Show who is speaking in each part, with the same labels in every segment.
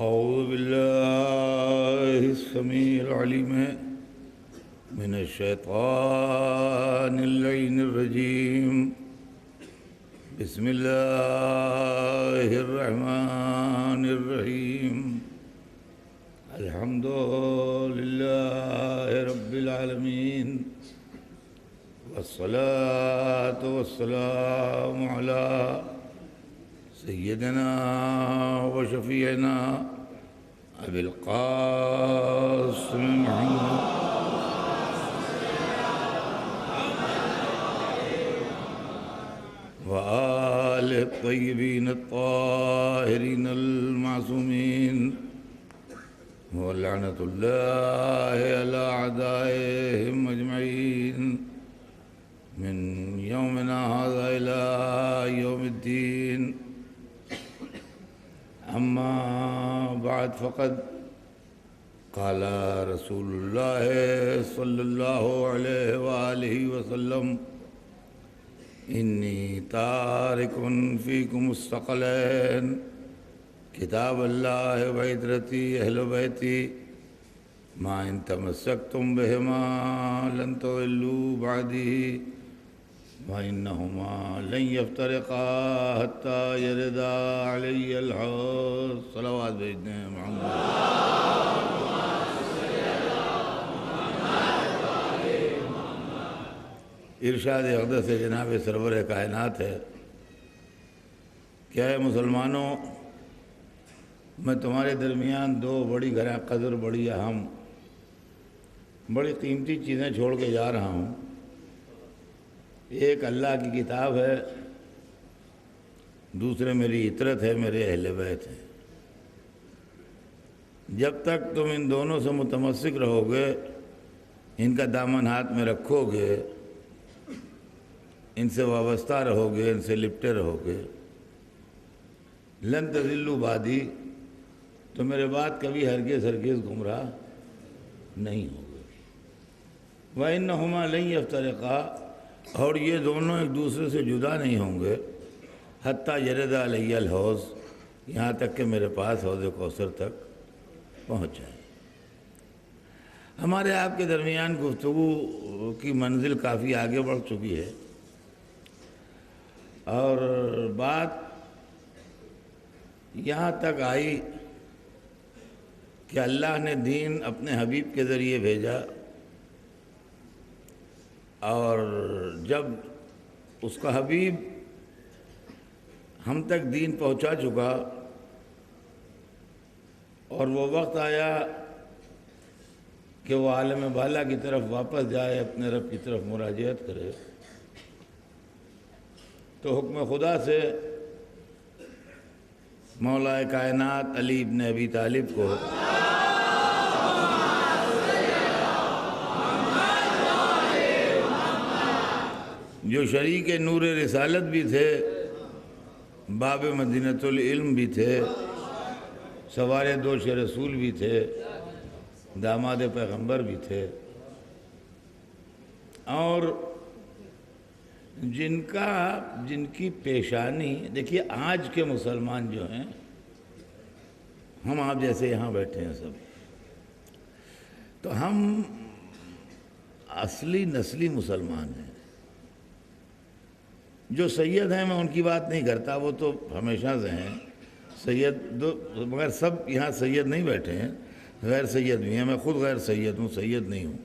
Speaker 1: أعوذ بالله السميع العليم من الشيطان اللعين الرجيم. بسم الله الرحمن الرحيم. الحمد لله رب العالمين، والصلاة والسلام على سيدنا وشفيعنا أبي القاسم محمد وآل الطيبين الطاهرين المعصومين، ولعنة الله على أعدائهم أجمعين من يومنا هذا إلى يوم الدين. أما بعد، فقد قال رسول الله صلى الله عليه وآله وسلم: إني تارك فيكم الثقلين، كتاب الله وعترتي أهل بيتي، ما إن تمسكتم بهما لن تضلوا بعدي، وإنهما لن يفترقا حتى يردا علي الحوض. صلوات بھیجتے ہیں محمد. ارشاد اقدس جناب سرور کائنات ہے کہ اے مسلمانوں، میں تمہارے درمیان دو بڑی گراں قدر، بڑی اہم، بڑی قیمتی چیزیں چھوڑ کے جا رہا ہوں. ایک اللہ کی کتاب ہے، دوسرے میری عطرت ہے، میرے اہل بیت ہیں. جب تک تم ان دونوں سے متمسک رہو گے، ان کا دامن ہاتھ میں رکھو گے، ان سے وابستہ رہو گے، ان سے لپٹے رہو گے، لن تضلوا بعدی، تو میرے بعد کبھی ہرگز گمراہ نہیں ہوگے. وَإِنَّهُمَا لَن يَفْتَرِقَا، اور یہ دونوں ایک دوسرے سے جدا نہیں ہوں گے، حتیٰ یرد علی الحوض، یہاں تک کہ میرے پاس حوض کوثر تک پہنچ جائیں. ہمارے آپ کے درمیان گفتگو کی منزل کافی آگے بڑھ چکی ہے، اور بات یہاں تک آئی کہ اللہ نے دین اپنے حبیب کے ذریعے بھیجا، اور جب اس کا حبیب ہم تک دین پہنچا چکا اور وہ وقت آیا کہ وہ عالم بالا کی طرف واپس جائے، اپنے رب کی طرف مراجعت کرے، تو حکم خدا سے مولا کائنات علی ابن ابی طالب کو جو شریک نور رسالت بھی تھے، باب مدینۃ العلم بھی تھے، سوار دوش رسول بھی تھے، داماد پیغمبر بھی تھے، اور جن کی پیشانی دیکھیے. آج کے مسلمان جو ہیں، ہم آپ جیسے یہاں بیٹھے ہیں سب، تو ہم اصلی نسلی مسلمان ہیں. جو سید ہیں، میں ان کی بات نہیں کرتا، وہ تو ہمیشہ سے ہیں سید، مگر سب یہاں سید نہیں بیٹھے ہیں، غیر سید بھی ہیں. میں خود غیر سید ہوں، سید نہیں ہوں.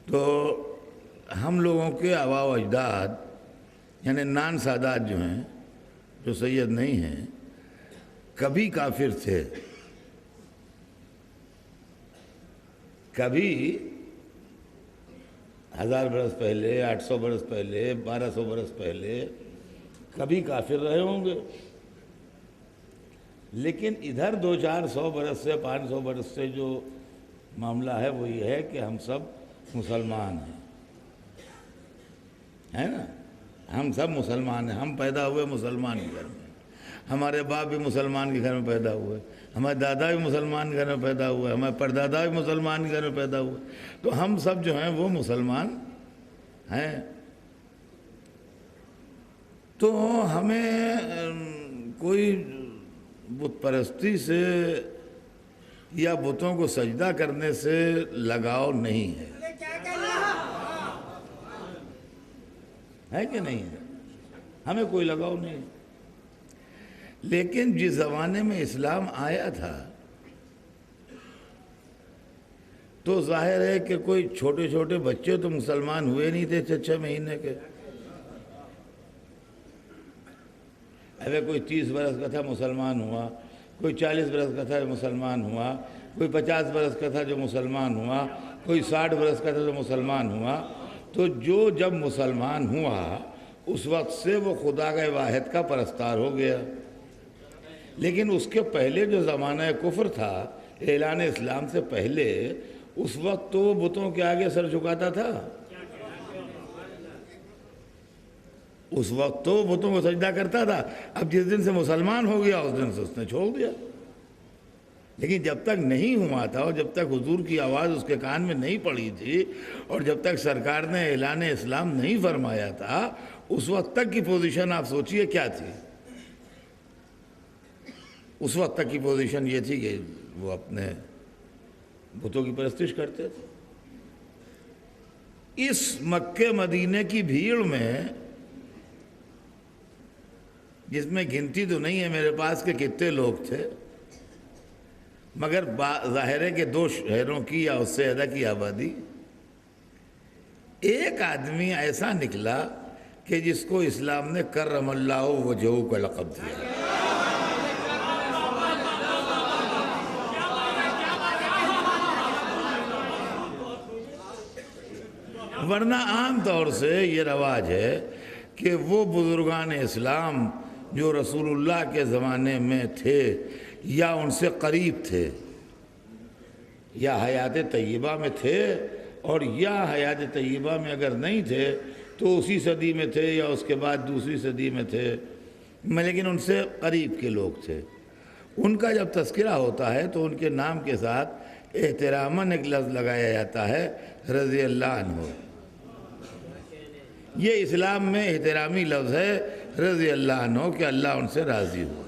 Speaker 1: تو ہم لوگوں کے آباء و اجداد، یعنی نان سادات جو ہیں، جو سید نہیں ہیں، کبھی کافر تھے، کبھی 1000 برس پہلے، 800 برس پہلے، 1200 برس پہلے کبھی کافر رہے ہوں گے. لیکن ادھر 200-400 برس سے، 500 برس سے جو معاملہ ہے وہ یہ ہے کہ ہم سب مسلمان ہیں، ہے نا؟ ہم سب مسلمان ہیں. ہم پیدا ہوئے مسلمان کے گھر میں، ہمارے باپ بھی مسلمان کے گھر میں پیدا ہوئے، ہمارے دادا بھی مسلمان کے گھر میں پیدا ہوئے، ہمارے پردادا بھی مسلمان کے گھر میں پیدا ہوئے. تو ہم سب جو ہیں وہ مسلمان ہیں. تو ہمیں کوئی بت پرستی سے یا بتوں کو سجدہ کرنے سے لگاؤ نہیں ہے، ہے کہ نہیں ہے؟ ہمیں کوئی لگاؤ نہیں، لیکن جس زمانے میں اسلام آیا تھا تو ظاہر ہے کہ کوئی چھوٹے چھوٹے بچے تو مسلمان ہوئے نہیں تھے 6 مہینے کے، اگر کوئی 30 برس کا تھا مسلمان ہوا، کوئی 40 برس کا تھا جو مسلمان ہوا، کوئی 50 برس کا تھا جو مسلمان ہوا، کوئی 60 برس کا تھا جو مسلمان ہوا، تو جو جب مسلمان ہوا اس وقت سے وہ خدا کے واحد کا پرستار ہو گیا۔ لیکن اس کے پہلے جو زمانہ کفر تھا، اعلان اسلام سے پہلے، اس وقت تو وہ بتوں کے آگے سر جھکاتا تھا، اس وقت تو بتوں کو سجدہ کرتا تھا۔ اب جس دن سے مسلمان ہو گیا اس دن سے اس نے چھوڑ دیا، لیکن جب تک نہیں ہوا تھا اور جب تک حضور کی آواز اس کے کان میں نہیں پڑی تھی اور جب تک سرکار نے اعلان اسلام نہیں فرمایا تھا، اس وقت تک کی پوزیشن آپ سوچئے کیا تھی؟ اس وقت تک کی پوزیشن یہ تھی کہ وہ اپنے بتوں کی پرستش کرتے تھے۔ اس مکہ مدینے کی بھیڑ میں، جس میں گنتی تو نہیں ہے میرے پاس کہ کتنے لوگ تھے، مگر ظاہر ہے کہ 2 شہروں کی یا اس سے زیادہ کی آبادی، ایک آدمی ایسا نکلا کہ جس کو اسلام نے کرم اللہ وجہہ کا لقب دیا، ورنہ عام طور سے یہ رواج ہے کہ وہ بزرگان اسلام جو رسول اللہ کے زمانے میں تھے یا ان سے قریب تھے یا حیات طیبہ میں تھے، اور یا حیات طیبہ میں اگر نہیں تھے تو اسی صدی میں تھے یا اس کے بعد دوسری صدی میں تھے، لیکن ان سے قریب کے لوگ تھے، ان کا جب تذکرہ ہوتا ہے تو ان کے نام کے ساتھ احتراماً ایک لفظ لگایا جاتا ہے، رضی اللہ عنہ۔ یہ اسلام میں احترامی لفظ ہے، رضی اللہ عنہ، کہ اللہ ان سے راضی ہوا۔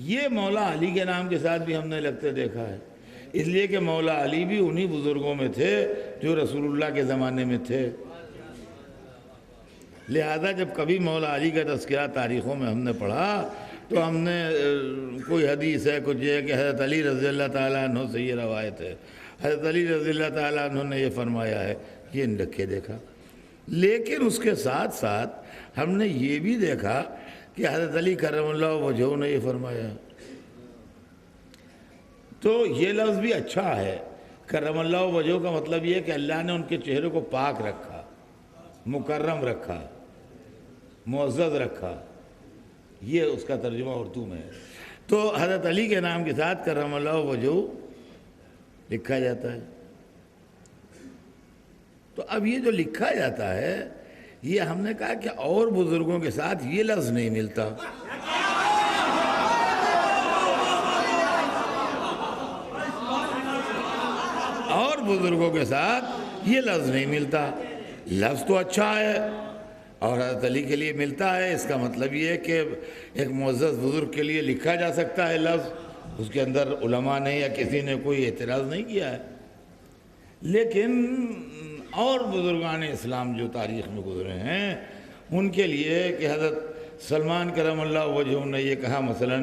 Speaker 1: یہ مولا علی کے نام کے ساتھ بھی ہم نے لگتے دیکھا ہے، اس لیے کہ مولا علی بھی انہی بزرگوں میں تھے جو رسول اللہ کے زمانے میں تھے، لہذا جب کبھی مولا علی کا تذکرہ تاریخوں میں ہم نے پڑھا تو ہم نے کوئی حدیث ہے، کچھ یہ کہ حضرت علی رضی اللہ تعالیٰ عنہ سے یہ روایت ہے، حضرت علی رضی اللہ تعالیٰ عنہ نے یہ فرمایا ہے، یہ رکھے دیکھا۔ لیکن اس کے ساتھ ساتھ ہم نے یہ بھی دیکھا کہ حضرت علی کرم اللہ وجہہ نے یہ فرمایا، تو یہ لفظ بھی اچھا ہے۔ کرم اللہ وجہہ کا مطلب یہ ہے کہ اللہ نے ان کے چہرے کو پاک رکھا، مکرم رکھا، معزز رکھا، یہ اس کا ترجمہ اردو میں ہے۔ تو حضرت علی کے نام کے ساتھ کرم اللہ وجہہ لکھا جاتا ہے۔ تو اب یہ جو لکھا جاتا ہے، یہ ہم نے کہا کہ اور بزرگوں کے ساتھ یہ لفظ نہیں ملتا، اور بزرگوں کے ساتھ یہ لفظ نہیں ملتا۔ لفظ تو اچھا ہے اور حضرت علی کے لیے ملتا ہے، اس کا مطلب یہ ہے کہ ایک معزز بزرگ کے لیے لکھا جا سکتا ہے لفظ، اس کے اندر علماء نے یا کسی نے کوئی اعتراض نہیں کیا ہے۔ لیکن اور بزرگان اسلام جو تاریخ میں گزرے ہیں ان کے لیے کہ حضرت سلمان کرم اللہ وجہہ نے یہ کہا، مثلا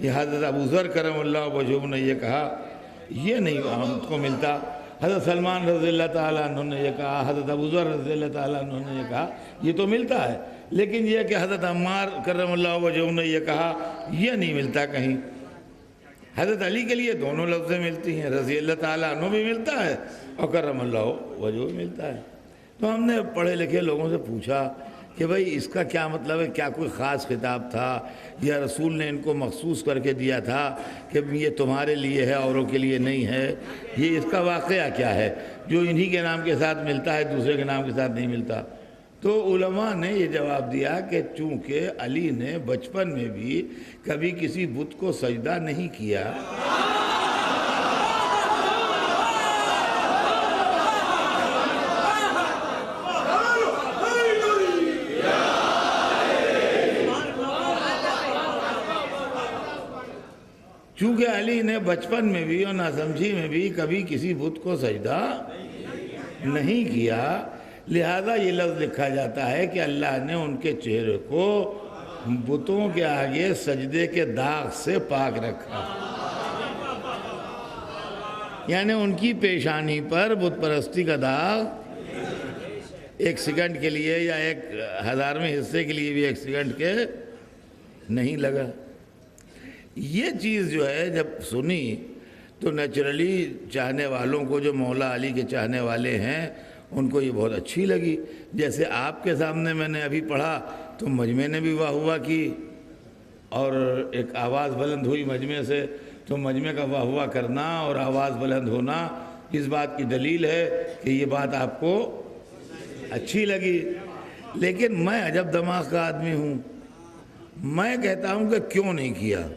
Speaker 1: یہ حضرت ابو ذر کرم اللہ وجہہ نے یہ کہا، یہ نہیں ہم کو ملتا۔ حضرت سلمان رضی اللہ تعالیٰ عنہ نے یہ کہا، حضرت ابو ذر رضی اللہ تعالیٰ عنہ نے یہ کہا، یہ تو ملتا ہے، لیکن یہ کہ حضرت عمار کرم اللہ وجہہ نے یہ کہا، یہ نہیں ملتا کہیں۔ حضرت علی کے لیے دونوں لفظیں ملتی ہیں، رضی اللہ تعالیٰ عنہ بھی ملتا ہے اور کرم اللہ وجہہ بھی ملتا ہے۔ تو ہم نے پڑھے لکھے لوگوں سے پوچھا کہ بھئی اس کا کیا مطلب ہے، کیا کوئی خاص خطاب تھا یا رسول نے ان کو مخصوص کر کے دیا تھا کہ یہ تمہارے لیے ہے اوروں کے لیے نہیں ہے، یہ اس کا واقعہ کیا ہے جو انہی کے نام کے ساتھ ملتا ہے دوسرے کے نام کے ساتھ نہیں ملتا؟ تو علماء نے یہ جواب دیا کہ چونکہ علی نے بچپن میں بھی کبھی کسی بت کو سجدہ نہیں کیا، چونکہ علی نے بچپن میں بھی اور ناسمجھی میں بھی کبھی کسی بت کو سجدہ نہیں کیا، لہذا یہ لفظ لکھا جاتا ہے کہ اللہ نے ان کے چہرے کو بتوں کے آگے سجدے کے داغ سے پاک رکھا، یعنی ان کی پیشانی پر بت پرستی کا داغ ایک سیکنڈ کے لیے یا ایک ہزارویں حصے کے لیے بھی ایک سیکنڈ کے نہیں لگا۔ یہ چیز جو ہے جب سنی تو نیچرلی چاہنے والوں کو، جو مولا علی کے چاہنے والے ہیں، ان کو یہ بہت اچھی لگی۔ جیسے آپ کے سامنے میں نے ابھی پڑھا تو مجمع نے بھی واہ واہ کی اور ایک آواز بلند ہوئی مجمع سے، تو مجمع کا واہ واہ کرنا اور آواز بلند ہونا اس بات کی دلیل ہے کہ یہ بات آپ کو اچھی لگی۔ لیکن میں عجب دماغ کا آدمی ہوں، میں کہتا ہوں کہ کیوں نہیں کیا؟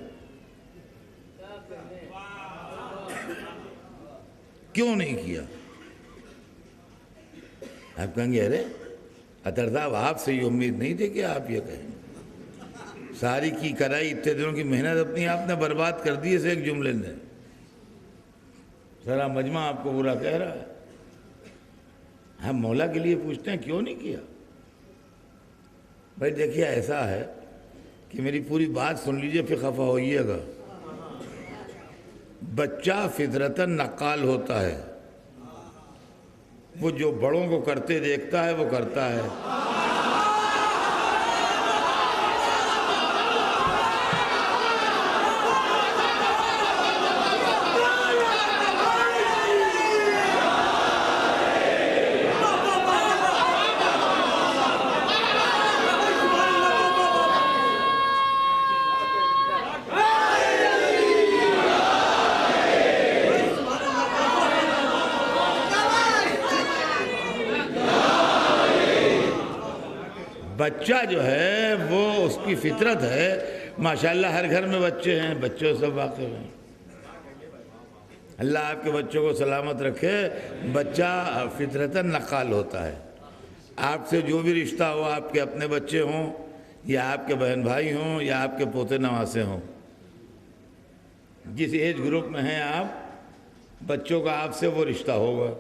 Speaker 1: کیوں نہیں کیا؟ آپ کہیں گے ارے اطہر صاحب آپ سے یہ امید نہیں تھی کہ آپ یہ کہیں، ساری کی کرائی اتنے دنوں کی محنت اپنی آپ نے برباد کر دی اس ایک جملے نے، سارا مجمع آپ کو برا کہہ رہا ہے۔ ہم مولا کے لیے پوچھتے ہیں کیوں نہیں کیا؟ بھائی دیکھیے ایسا ہے کہ میری پوری بات سن لیجئے پھر خفا ہوئیے گا۔ بچہ فطرتاً نقال ہوتا ہے، وہ جو بڑوں کو کرتے دیکھتا ہے وہ کرتا ہے۔ بچہ جو ہے وہ اس کی فطرت ہے، ماشاءاللہ ہر گھر میں بچے ہیں، بچوں سب واقف ہیں، اللہ آپ کے بچوں کو سلامت رکھے۔ بچہ فطرتاً نقال ہوتا ہے، آپ سے جو بھی رشتہ ہو، آپ کے اپنے بچے ہوں یا آپ کے بہن بھائی ہوں یا آپ کے پوتے نواسے ہوں، جس ایج گروپ میں ہیں آپ، بچوں کا آپ سے وہ رشتہ ہوگا۔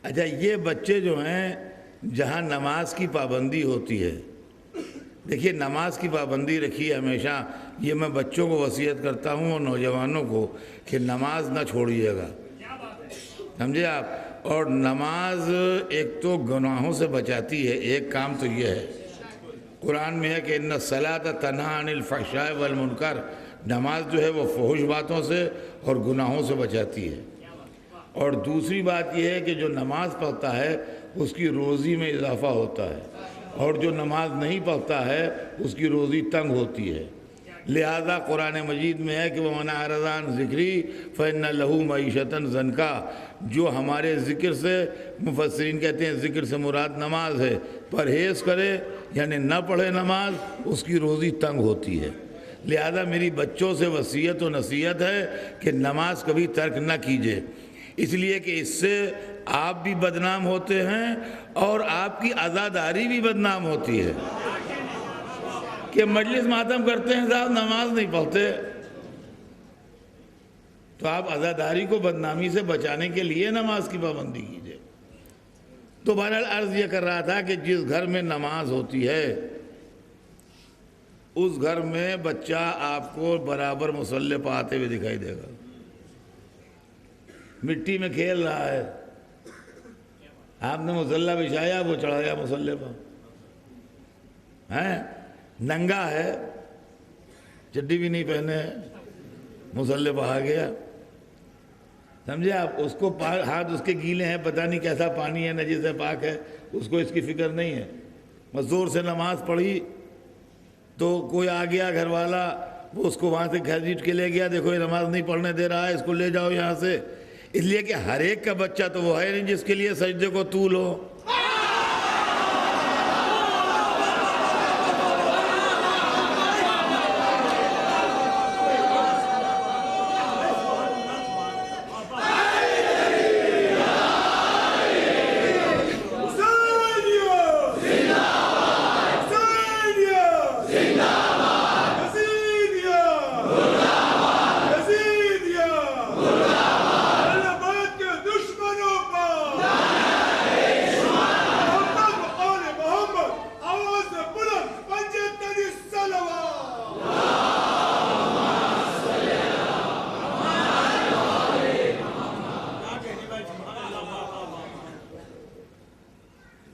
Speaker 1: اچھا یہ بچے جو ہیں جہاں نماز کی پابندی ہوتی ہے، دیکھیے نماز کی پابندی رکھیے ہمیشہ، یہ میں بچوں کو وصیت کرتا ہوں اور نوجوانوں کو کہ نماز نہ چھوڑیے گا، سمجھے آپ؟ اور نماز ایک تو گناہوں سے بچاتی ہے، ایک کام تو یہ ہے، قرآن میں ہے کہ ان الصلاۃ تنہی عن الفحشاء والمنکر، نماز جو ہے وہ فحش باتوں سے اور گناہوں سے بچاتی ہے۔ اور دوسری بات یہ ہے کہ جو نماز پڑھتا ہے اس کی روزی میں اضافہ ہوتا ہے، اور جو نماز نہیں پڑھتا ہے اس کی روزی تنگ ہوتی ہے۔ لہذا قرآن مجید میں ہے کہ وَمَنْ أَعْرَضَ عَنْ ذِكْرِي فَإِنَّ لَهُ مَعِيشَةً ضَنْكًا، جو ہمارے ذکر سے، مفسرین کہتے ہیں ذکر سے مراد نماز ہے، پرہیز کرے یعنی نہ پڑھے نماز، اس کی روزی تنگ ہوتی ہے۔ لہذا میری بچوں سے وصیت و نصیحت ہے کہ نماز کبھی ترک نہ کیجیے، اس لیے کہ اس سے آپ بھی بدنام ہوتے ہیں اور آپ کی عزاداری بھی بدنام ہوتی ہے کہ مجلس ماتم کرتے ہیں صاحب نماز نہیں پڑھتے، تو آپ عزاداری کو بدنامی سے بچانے کے لیے نماز کی پابندی کیجئے۔ تو بہرحال عرض یہ کر رہا تھا کہ جس گھر میں نماز ہوتی ہے اس گھر میں بچہ آپ کو برابر مصلی پہ آتے ہوئے دکھائی دے گا، مٹی میں کھیل رہا ہے، آپ نے مصلی بچھایا وہ چڑھایا مصلی پہ، ننگا ہے، چڈی بھی نہیں پہنے، مصلی پہ آ گیا، سمجھے آپ؟ اس کو ہاتھ اس کے گیلے ہیں، پتہ نہیں کیسا پانی ہے، نجس ہے پاک ہے، اس کو اس کی فکر نہیں ہے، بس زور سے نماز پڑھی تو کوئی آ گیا گھر والا، وہ اس کو وہاں سے گھسیٹ کے لے گیا، دیکھو یہ نماز نہیں پڑھنے دے رہا ہے، اس کو لے جاؤ یہاں سے، اس لیے کہ ہر ایک کا بچہ تو وہ ہے نہیں جس کے لیے سجدے کو طول ہو۔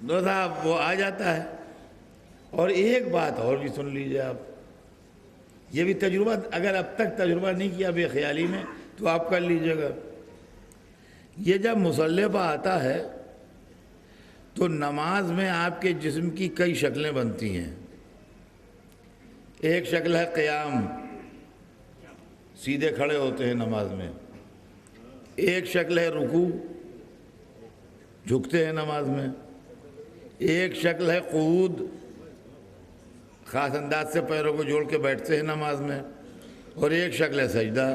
Speaker 1: تو صاحب وہ آ جاتا ہے۔ اور ایک بات اور بھی سن لیجئے آپ، یہ بھی تجربہ اگر اب تک تجربہ نہیں کیا بے خیالی میں تو آپ کر لیجئے گا۔ یہ جب مصلی پہ آتا ہے تو نماز میں آپ کے جسم کی کئی شکلیں بنتی ہیں۔ ایک شکل ہے قیام، سیدھے کھڑے ہوتے ہیں نماز میں۔ ایک شکل ہے رکوع، جھکتے ہیں نماز میں۔ ایک شکل ہے قعود، خاص انداز سے پیروں کو جوڑ کے بیٹھتے ہیں نماز میں۔ اور ایک شکل ہے سجدہ۔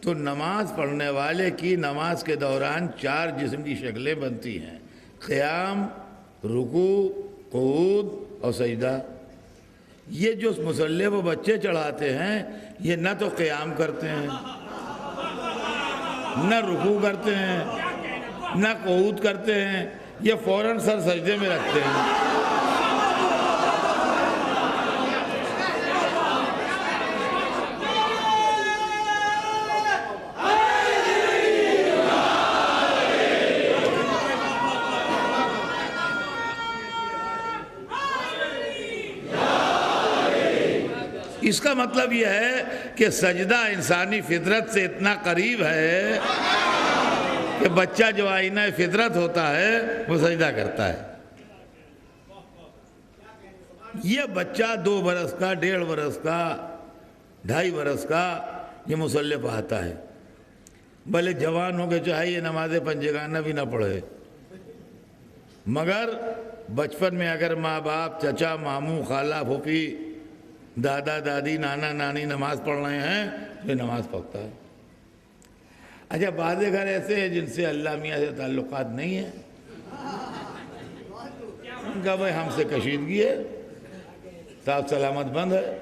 Speaker 1: تو نماز پڑھنے والے کی نماز کے دوران 4 جسم کی شکلیں بنتی ہیں: قیام، رکوع، قعود اور سجدہ۔ یہ جو مصلی پہ بچے چڑھاتے ہیں یہ نہ تو قیام کرتے ہیں، نہ رکوع کرتے ہیں، نہ قعود کرتے ہیں، یہ فوراً سر سجدے میں رکھتے ہیں۔ اس کا مطلب یہ ہے کہ سجدہ انسانی فطرت سے اتنا قریب ہے کہ بچہ جو آئینہ فطرت ہوتا ہے وہ سجدہ کرتا ہے۔ یہ بچہ 2 برس کا، 1.5 برس کا، 2.5 برس کا یہ مصلی پہ آتا ہے، بھلے جوان ہو کے چاہے یہ نماز پنجگانہ بھی نہ پڑھے، مگر بچپن میں اگر ماں باپ، چچا، ماموں، خالہ، پھوپھی، دادا، دادی، نانا، نانی نماز پڑھ رہے ہیں تو یہ نماز پڑھتا ہے۔ اچھا بعض گھر ایسے ہیں جن سے اللہ میاں سے تعلقات نہیں ہیں، ان کا بھائی ہم سے کشیدگی ہے، صاحب سلامت بند ہے،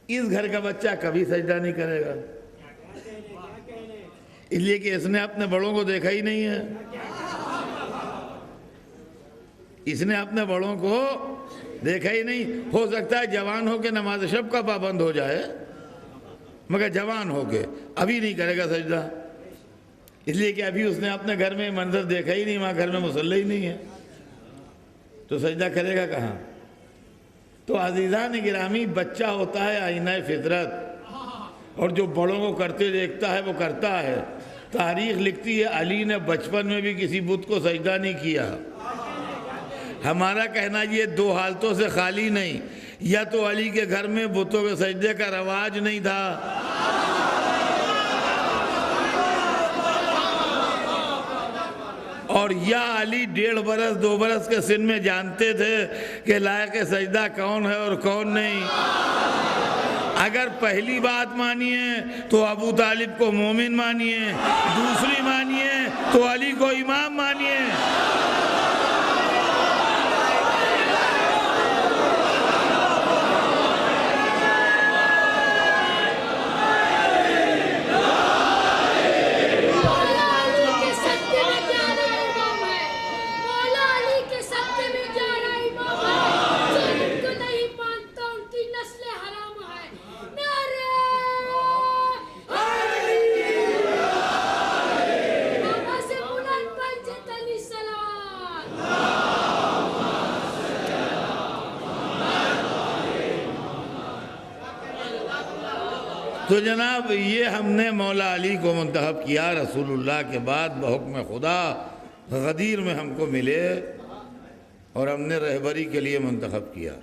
Speaker 1: اس گھر کا بچہ کبھی سجدہ نہیں کرے گا، اس لیے کہ اس نے اپنے بڑوں کو دیکھا ہی نہیں ہے۔ اس نے اپنے بڑوں کو دیکھا ہی نہیں۔ ہو سکتا ہے جوان ہو کے نماز شب کا پابند ہو جائے، مگر جوان ہو کے ابھی نہیں کرے گا سجدہ، اس لیے کہ ابھی اس نے اپنے گھر میں منظر دیکھا ہی نہیں، وہاں گھر میں مصلی ہی نہیں ہے، تو سجدہ کرے گا کہاں؟ تو عزیزان گرامی، بچہ ہوتا ہے آئینہ فطرت، اور جو بڑوں کو کرتے دیکھتا ہے وہ کرتا ہے۔ تاریخ لکھتی ہے علی نے بچپن میں بھی کسی بت کو سجدہ نہیں کیا۔ ہمارا کہنا یہ 2 حالتوں سے خالی نہیں، یا تو علی کے گھر میں بتوں کے سجدے کا رواج نہیں تھا، اور یا علی 1.5 برس 2 برس کے سن میں جانتے تھے کہ لائق سجدہ کون ہے اور کون نہیں۔ اگر پہلی بات مانیے تو ابو طالب کو مومن مانیے، دوسری مانیے تو علی کو امام مانیے۔ تو جناب یہ ہم نے مولا علی کو منتخب کیا رسول اللہ کے بعد بحکم خدا، غدیر میں ہم کو ملے اور ہم نے رہبری کے لیے منتخب کیا۔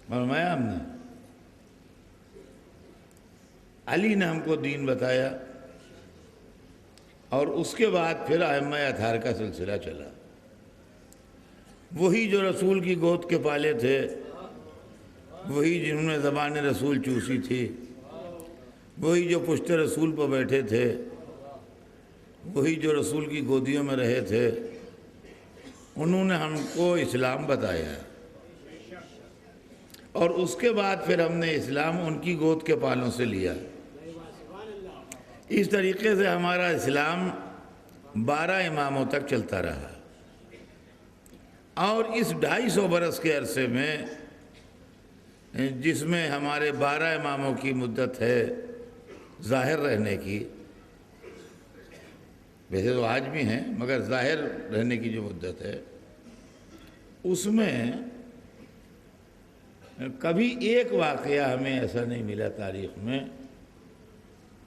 Speaker 1: فرمایا ہم نے علی نے ہم کو دین بتایا، اور اس کے بعد پھر ائمہ اطہار کا سلسلہ چلا۔ وہی جو رسول کی گود کے پالے تھے، وہی جنہوں نے زبان رسول چوسی تھی، وہی جو پشت رسول پر بیٹھے تھے، وہی جو رسول کی گودیوں میں رہے تھے، انہوں نے ہم کو اسلام بتایا، اور اس کے بعد پھر ہم نے اسلام ان کی گود کے پالوں سے لیا۔ اس طریقے سے ہمارا اسلام 12 اماموں تک چلتا رہا، اور اس 250 برس کے عرصے میں جس میں ہمارے 12 اماموں کی مدت ہے ظاہر رہنے کی، ویسے تو آج بھی ہیں مگر ظاہر رہنے کی جو مدت ہے اس میں کبھی ایک واقعہ ہمیں ایسا نہیں ملا تاریخ میں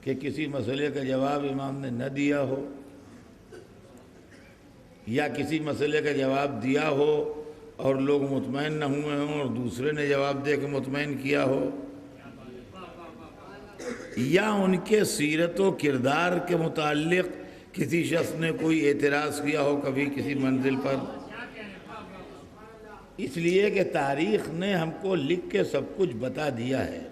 Speaker 1: کہ کسی مسئلے کا جواب امام نے نہ دیا ہو یا کسی مسئلے کا جواب دیا ہو اور لوگ مطمئن نہ ہوئے ہوں اور دوسرے نے جواب دے کے مطمئن کیا ہو، یا ان کے سیرت و کردار کے متعلق کسی شخص نے کوئی اعتراض کیا ہو کبھی کسی منزل پر، اس لیے کہ تاریخ نے ہم کو لکھ کے سب کچھ بتا دیا ہے۔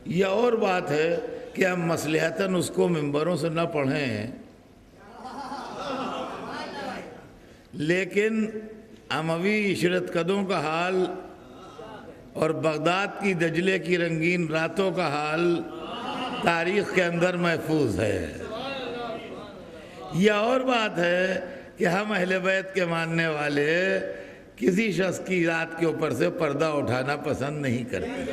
Speaker 1: یہ اور بات ہے کہ ہم مصلحتاً اس کو ممبروں سے نہ پڑھیں، لیکن اموی عشرت قدوں کا حال اور بغداد کی دجلے کی رنگین راتوں کا حال تاریخ کے اندر محفوظ ہے۔ یہ اور بات ہے کہ ہم اہل بیت کے ماننے والے کسی شخص کی ذات کے اوپر سے پردہ اٹھانا پسند نہیں کرتے،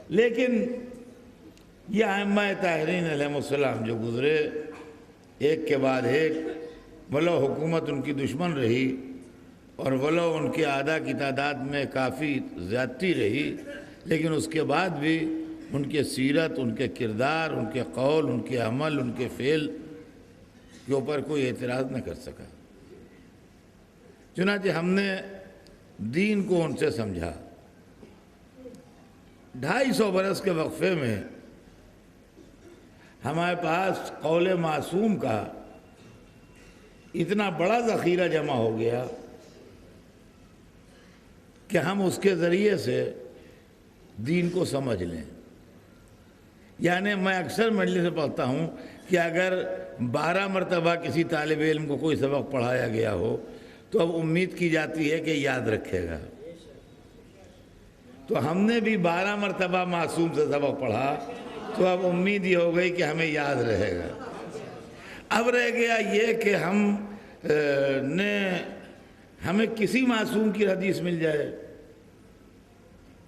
Speaker 1: لیکن یہ ائمہ طاہرین علیہ السلام جو گزرے ایک کے بعد ایک، ولو حکومت ان کی دشمن رہی اور ولو ان کے اعداء کی تعداد میں کافی زیادتی رہی، لیکن اس کے بعد بھی ان کے سیرت، ان کے کردار، ان کے قول، ان کے عمل، ان کے فعل کے اوپر کوئی اعتراض نہ کر سکا۔ چنانچہ ہم نے دین کو ان سے سمجھا۔ 250 برس کے وقفے میں ہمارے پاس قول معصوم کا اتنا بڑا ذخیرہ جمع ہو گیا کہ ہم اس کے ذریعے سے دین کو سمجھ لیں۔ یعنی میں اکثر مجلس سے پڑھتا ہوں کہ اگر 12 مرتبہ کسی طالب علم کو کوئی سبق پڑھایا گیا ہو تو اب امید کی جاتی ہے کہ یاد رکھے گا۔ تو ہم نے بھی 12 مرتبہ معصوم سے سبق پڑھا تو اب امید یہ ہو گئی کہ ہمیں یاد رہے گا۔ اب رہ گیا یہ کہ ہمیں کسی معصوم کی حدیث مل جائے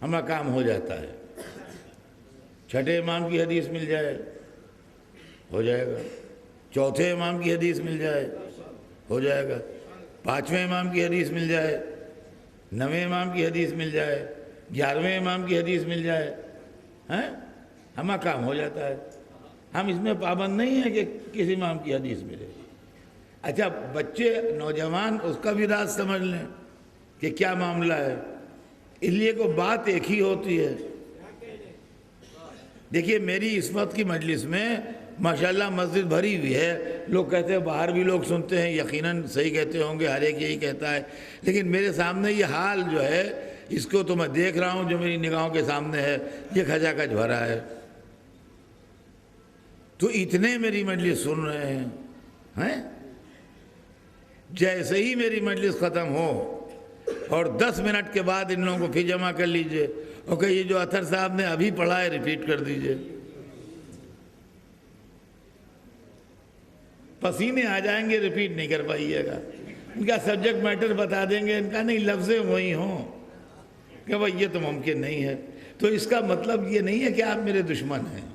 Speaker 1: ہمارا کام ہو جاتا ہے۔ چھٹے امام کی حدیث مل جائے ہو جائے گا، چوتھے امام کی حدیث مل جائے ہو جائے گا، 5ویں امام کی حدیث مل جائے، 9ویں امام کی حدیث مل جائے، 11ویں امام کی حدیث مل جائے، ہمارا کام ہو جاتا ہے۔ ہم اس میں پابند نہیں ہیں کہ کسی امام کی حدیث ملے۔ اچھا بچے نوجوان اس کا بھی راز سمجھ لیں کہ کیا معاملہ ہے، اس لیے کوئی بات ایک ہی ہوتی ہے۔ دیکھیے میری اس وقت کی مجلس میں ماشاءاللہ مسجد بھری ہوئی ہے، لوگ کہتے ہیں باہر بھی لوگ سنتے ہیں، یقیناً صحیح کہتے ہوں گے، ہر ایک یہی کہتا ہے، لیکن میرے سامنے یہ حال جو ہے اس کو تو میں دیکھ رہا ہوں جو میری نگاہوں کے سامنے ہے، یہ کھچا کھچ بھرا ہے۔ تو اتنے میری مجلس سن رہے ہیں، جیسے ہی میری مجلس ختم ہو اور 10 منٹ کے بعد ان لوگوں کو پھر جمع کر لیجئے اور کہ یہ جو اطہر صاحب نے ابھی پڑھا ہے ریپیٹ کر دیجئے۔ پسینے آ جائیں گے، ریپیٹ نہیں کر پائیے گا، ان کا سبجیکٹ میٹر بتا دیں گے، ان کا نہیں لفظیں وہی ہوں کہ بھائی یہ تو ممکن نہیں ہے۔ تو اس کا مطلب یہ نہیں ہے کہ آپ میرے دشمن ہیں،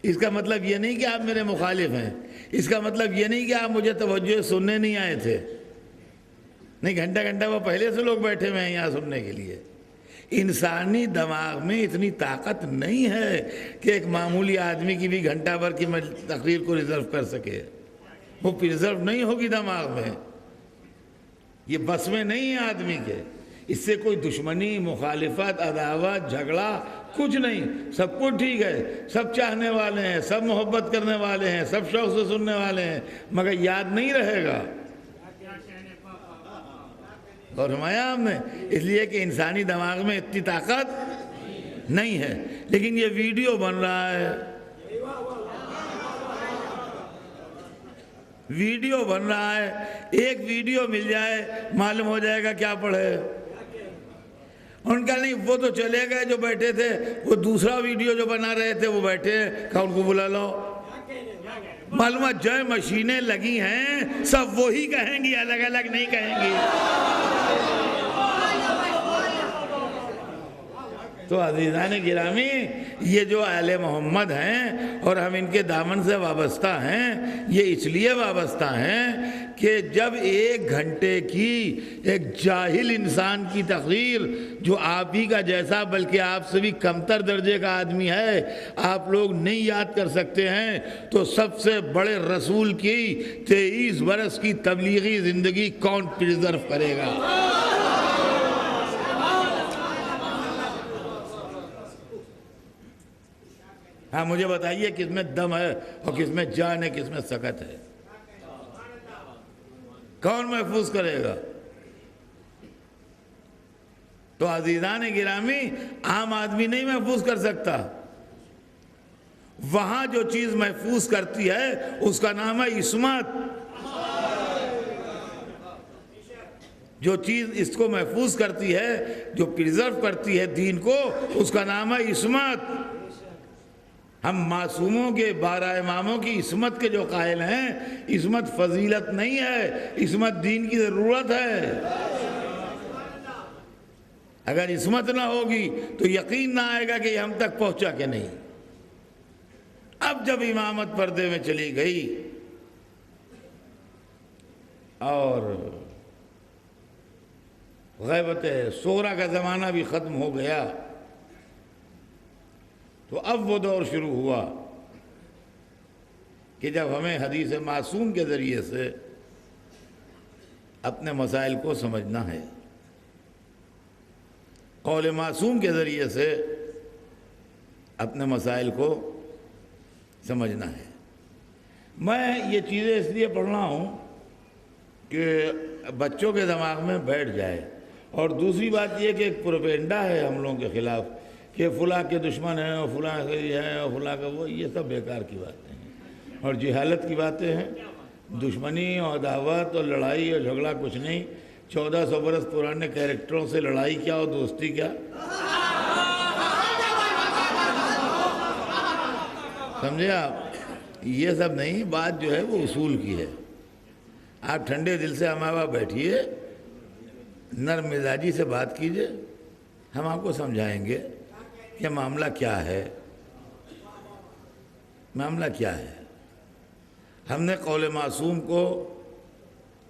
Speaker 1: اس کا مطلب یہ نہیں کہ آپ میرے مخالف ہیں، اس کا مطلب یہ نہیں کہ آپ مجھے توجہ سننے نہیں آئے تھے، نہیں گھنٹہ گھنٹہ وہ پہلے سے لوگ بیٹھے ہوئے ہیں یہاں سننے کے لیے۔ انسانی دماغ میں اتنی طاقت نہیں ہے کہ ایک معمولی آدمی کی بھی گھنٹہ بھر کی تقریر کو ریزرو کر سکے، وہ ریزرو نہیں ہوگی دماغ میں، یہ بس میں نہیں ہے آدمی کے۔ اس سے کوئی دشمنی، مخالفت، عداوت، جھگڑا کچھ نہیں، سب کچھ ٹھیک ہے، سب چاہنے والے ہیں، سب محبت کرنے والے ہیں، سب شوق سے سننے والے ہیں، مگر یاد نہیں رہے گا۔ اور فرمایا ہم نے اس لیے کہ انسانی دماغ میں اتنی طاقت نہیں ہے، لیکن یہ ویڈیو بن رہا ہے، ویڈیو بن رہا ہے، ایک ویڈیو مل جائے معلوم ہو جائے گا کیا پڑھے۔ ان کا نہیں، وہ تو چلے گئے جو بیٹھے تھے، وہ دوسرا ویڈیو جو بنا رہے تھے وہ بیٹھے ہیں، کہ ان کو بلا لو۔ معلومات جو مشینیں لگی ہیں سب وہی کہیں گی، الگ الگ نہیں کہیں گی۔ تو عزیزان گرامی یہ جو اہل محمد ہیں اور ہم ان کے دامن سے وابستہ ہیں، یہ اس لیے وابستہ ہیں کہ جب 1 گھنٹے کی ایک جاہل انسان کی تقریر، جو آپ ہی کا جیسا بلکہ آپ سے بھی کمتر درجے کا آدمی ہے، آپ لوگ نہیں یاد کر سکتے ہیں، تو سب سے بڑے رسول کی 23 برس کی تبلیغی زندگی کون پریزرو کرے گا؟ ہاں مجھے بتائیے کس میں دم ہے اور کس میں جان ہے، کس میں سکت ہے؟ کون محفوظ کرے گا؟ تو عزیزان گرامی عام آدمی نہیں محفوظ کر سکتا۔ وہاں جو چیز محفوظ کرتی ہے اس کا نام ہے عصمت۔ جو چیز اس کو محفوظ کرتی ہے، جو پریزرو کرتی ہے دین کو، اس کا نام ہے عصمت۔ ہم معصوموں کے 12 اماموں کی عصمت کے جو قائل ہیں، عصمت فضیلت نہیں ہے، عصمت دین کی ضرورت ہے۔ اگر عصمت نہ ہوگی تو یقین نہ آئے گا کہ یہ ہم تک پہنچا کہ نہیں۔ اب جب امامت پردے میں چلی گئی اور غیبت صغریٰ کا زمانہ بھی ختم ہو گیا، تو اب وہ دور شروع ہوا کہ جب ہمیں حدیث معصوم کے ذریعے سے اپنے مسائل کو سمجھنا ہے، قول معصوم کے ذریعے سے اپنے مسائل کو سمجھنا ہے۔ میں یہ چیزیں اس لیے پڑھ رہا ہوں کہ بچوں کے دماغ میں بیٹھ جائے، اور دوسری بات یہ کہ ایک پروپیگنڈا ہے ہم لوگوں کے خلاف کہ فلاں کے دشمن ہیں اور فلاں کے یہ ہیں اور فلاں کا وہ، یہ سب بیکار کی باتیں ہیں اور جہالت کی باتیں ہیں۔ دشمنی اور عداوت اور لڑائی اور جھگڑا کچھ نہیں۔ 1400 برس پرانے کیریکٹروں سے لڑائی کیا اور دوستی کیا؟ سمجھے آپ؟ یہ سب نہیں، بات جو ہے وہ اصول کی ہے۔ آپ ٹھنڈے دل سے ہمارے پاس بیٹھیے، نرم مزاجی سے بات کیجئے، ہم آپ کو سمجھائیں گے کہ معاملہ کیا ہے، معاملہ کیا ہے۔ ہم نے قول معصوم کو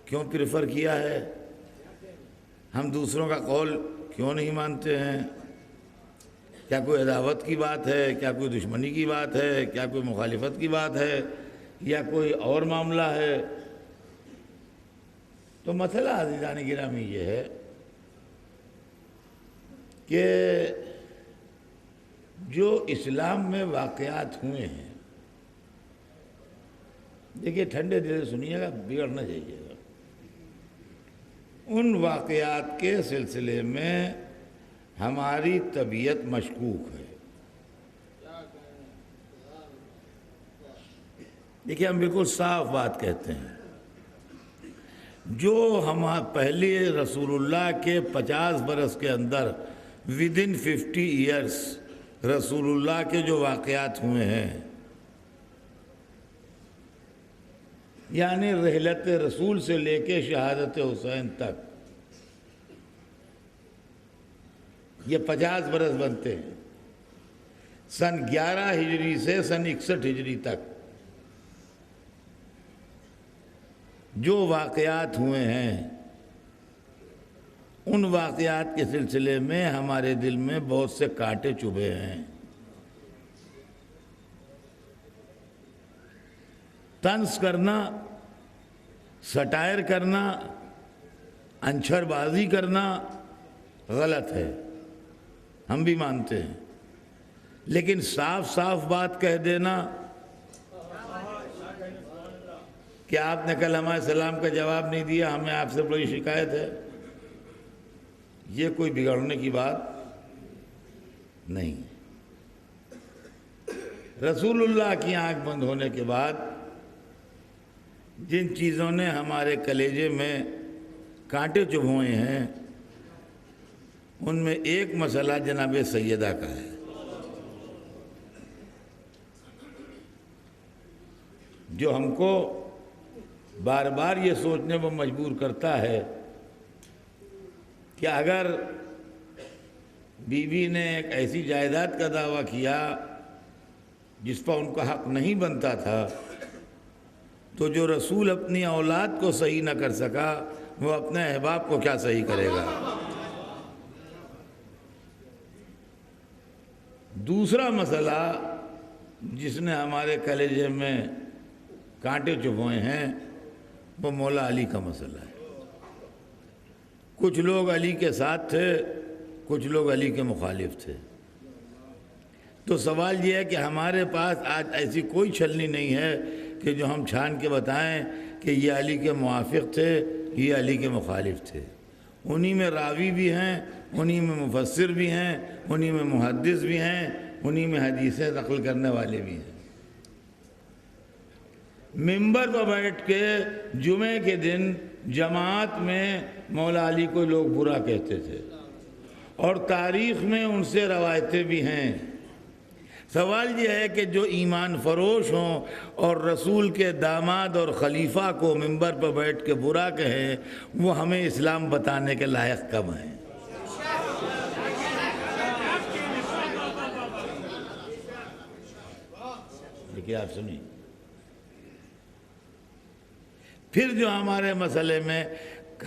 Speaker 1: کیوں پریفر کیا ہے؟ ہم دوسروں کا قول کیوں نہیں مانتے ہیں؟ کیا کوئی عداوت کی بات ہے؟ کیا کوئی دشمنی کی بات ہے؟ کیا کوئی مخالفت کی بات ہے؟ یا کوئی اور معاملہ ہے؟ تو مسئلہ عزیزان گرامی یہ ہے کہ جو اسلام میں واقعات ہوئے ہیں، دیکھیے ٹھنڈے دل سے سنیے گا، بگڑنا چاہیے گا۔ ان واقعات کے سلسلے میں ہماری طبیعت مشکوک ہے۔ دیکھیے ہم بالکل صاف بات کہتے ہیں، جو ہم پہلے رسول اللہ کے 50 برس کے اندر within 50 years رسول اللہ کے جو واقعات ہوئے ہیں، یعنی رحلت رسول سے لے کے شہادت حسین تک، یہ 50 برس بنتے ہیں، سن 11 ہجری سے سن 61 ہجری تک جو واقعات ہوئے ہیں، ان واقعات کے سلسلے میں ہمارے دل میں بہت سے کانٹے چبھے ہیں۔ طنز کرنا، سٹائر کرنا، انچھر بازی کرنا غلط ہے، ہم بھی مانتے ہیں، لیکن صاف صاف بات کہہ دینا کہ آپ نے کل ہمارے سلام کا جواب نہیں دیا، ہمیں آپ سے بڑی شکایت ہے، یہ کوئی بگڑنے کی بات نہیں۔ رسول اللہ کی آنکھ بند ہونے کے بعد جن چیزوں نے ہمارے کلیجے میں کانٹے چبھوئے ہیں، ان میں ایک مسئلہ جناب سیدہ کا ہے، جو ہم کو بار بار یہ سوچنے پر مجبور کرتا ہے کہ اگر بیوی نے ایک ایسی جائیداد کا دعویٰ کیا جس پر ان کا حق نہیں بنتا تھا، تو جو رسول اپنی اولاد کو صحیح نہ کر سکا وہ اپنے احباب کو کیا صحیح کرے گا؟ دوسرا مسئلہ جس نے ہمارے کلیجے میں کانٹے چبھوئے ہیں وہ مولا علی کا مسئلہ ہے۔ کچھ لوگ علی کے ساتھ تھے، کچھ لوگ علی کے مخالف تھے۔ تو سوال یہ ہے کہ ہمارے پاس آج ایسی کوئی چھلنی نہیں ہے کہ جو ہم چھان کے بتائیں کہ یہ علی کے موافق تھے، یہ علی کے مخالف تھے۔ انہی میں راوی بھی ہیں، انہی میں مفسر بھی ہیں، انہی میں محدث بھی ہیں، انہی میں حدیثیں نقل کرنے والے بھی ہیں۔ منبر پر بیٹھ کے جمعے کے دن جماعت میں مولا علی کو لوگ برا کہتے تھے، اور تاریخ میں ان سے روایتیں بھی ہیں۔ سوال یہ ہے کہ جو ایمان فروش ہوں اور رسول کے داماد اور خلیفہ کو منبر پر بیٹھ کے برا کہیں، وہ ہمیں اسلام بتانے کے لائق کب ہیں؟ دیکھیے آپ سنیے، پھر جو ہمارے مسئلے میں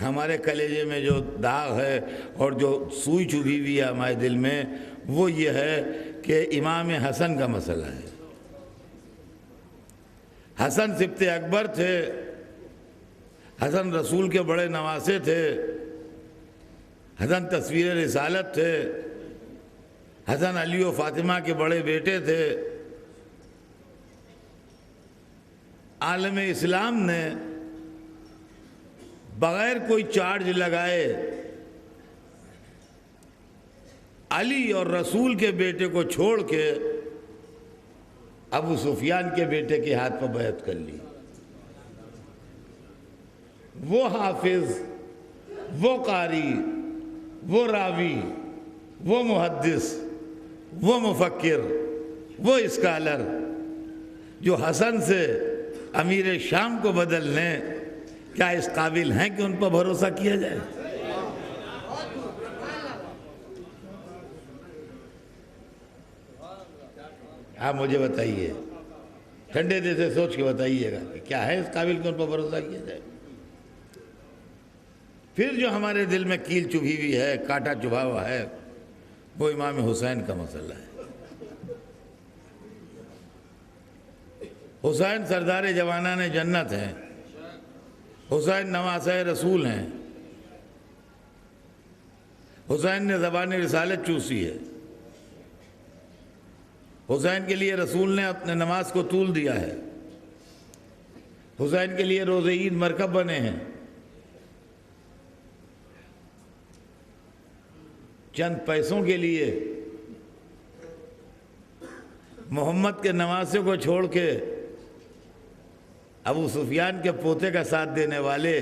Speaker 1: ہمارے کلیجے میں جو داغ ہے اور جو سوئی چبھی ہوئی ہے ہمارے دل میں، وہ یہ ہے کہ امام حسن کا مسئلہ ہے۔ حسن سبط اکبر تھے، حسن رسول کے بڑے نواسے تھے، حسن تصویر رسالت تھے، حسن علی و فاطمہ کے بڑے بیٹے تھے۔ عالم اسلام نے بغیر کوئی چارج لگائے علی اور رسول کے بیٹے کو چھوڑ کے ابو سفیان کے بیٹے کے ہاتھ پر بیعت کر لی۔ وہ حافظ، وہ قاری، وہ راوی، وہ محدث، وہ مفکر، وہ اسکالر جو حسن سے امیر شام کو بدل لیں، کیا اس قابل ہیں کہ ان پر بھروسہ کیا جائے؟ آپ مجھے بتائیے، ٹھنڈے دل سے سوچ کے بتائیے گا کہ کیا ہے اس قابل کہ ان پر بھروسہ کیا جائے؟ پھر جو ہمارے دل میں کیل چبھی ہوئی ہے، کانٹا چبھا ہوا ہے، وہ امام حسین کا مسئلہ ہے۔ حسین سردار جوانان جنت ہیں، حسین نواسہ رسول ہیں، حسین نے زبان رسالت چوسی ہے، حسین کے لیے رسول نے اپنے نماز کو طول دیا ہے، حسین کے لیے روز عید مرکب بنے ہیں۔ چند پیسوں کے لیے محمد کے نواسے کو چھوڑ کے ابو سفیان کے پوتے کا ساتھ دینے والے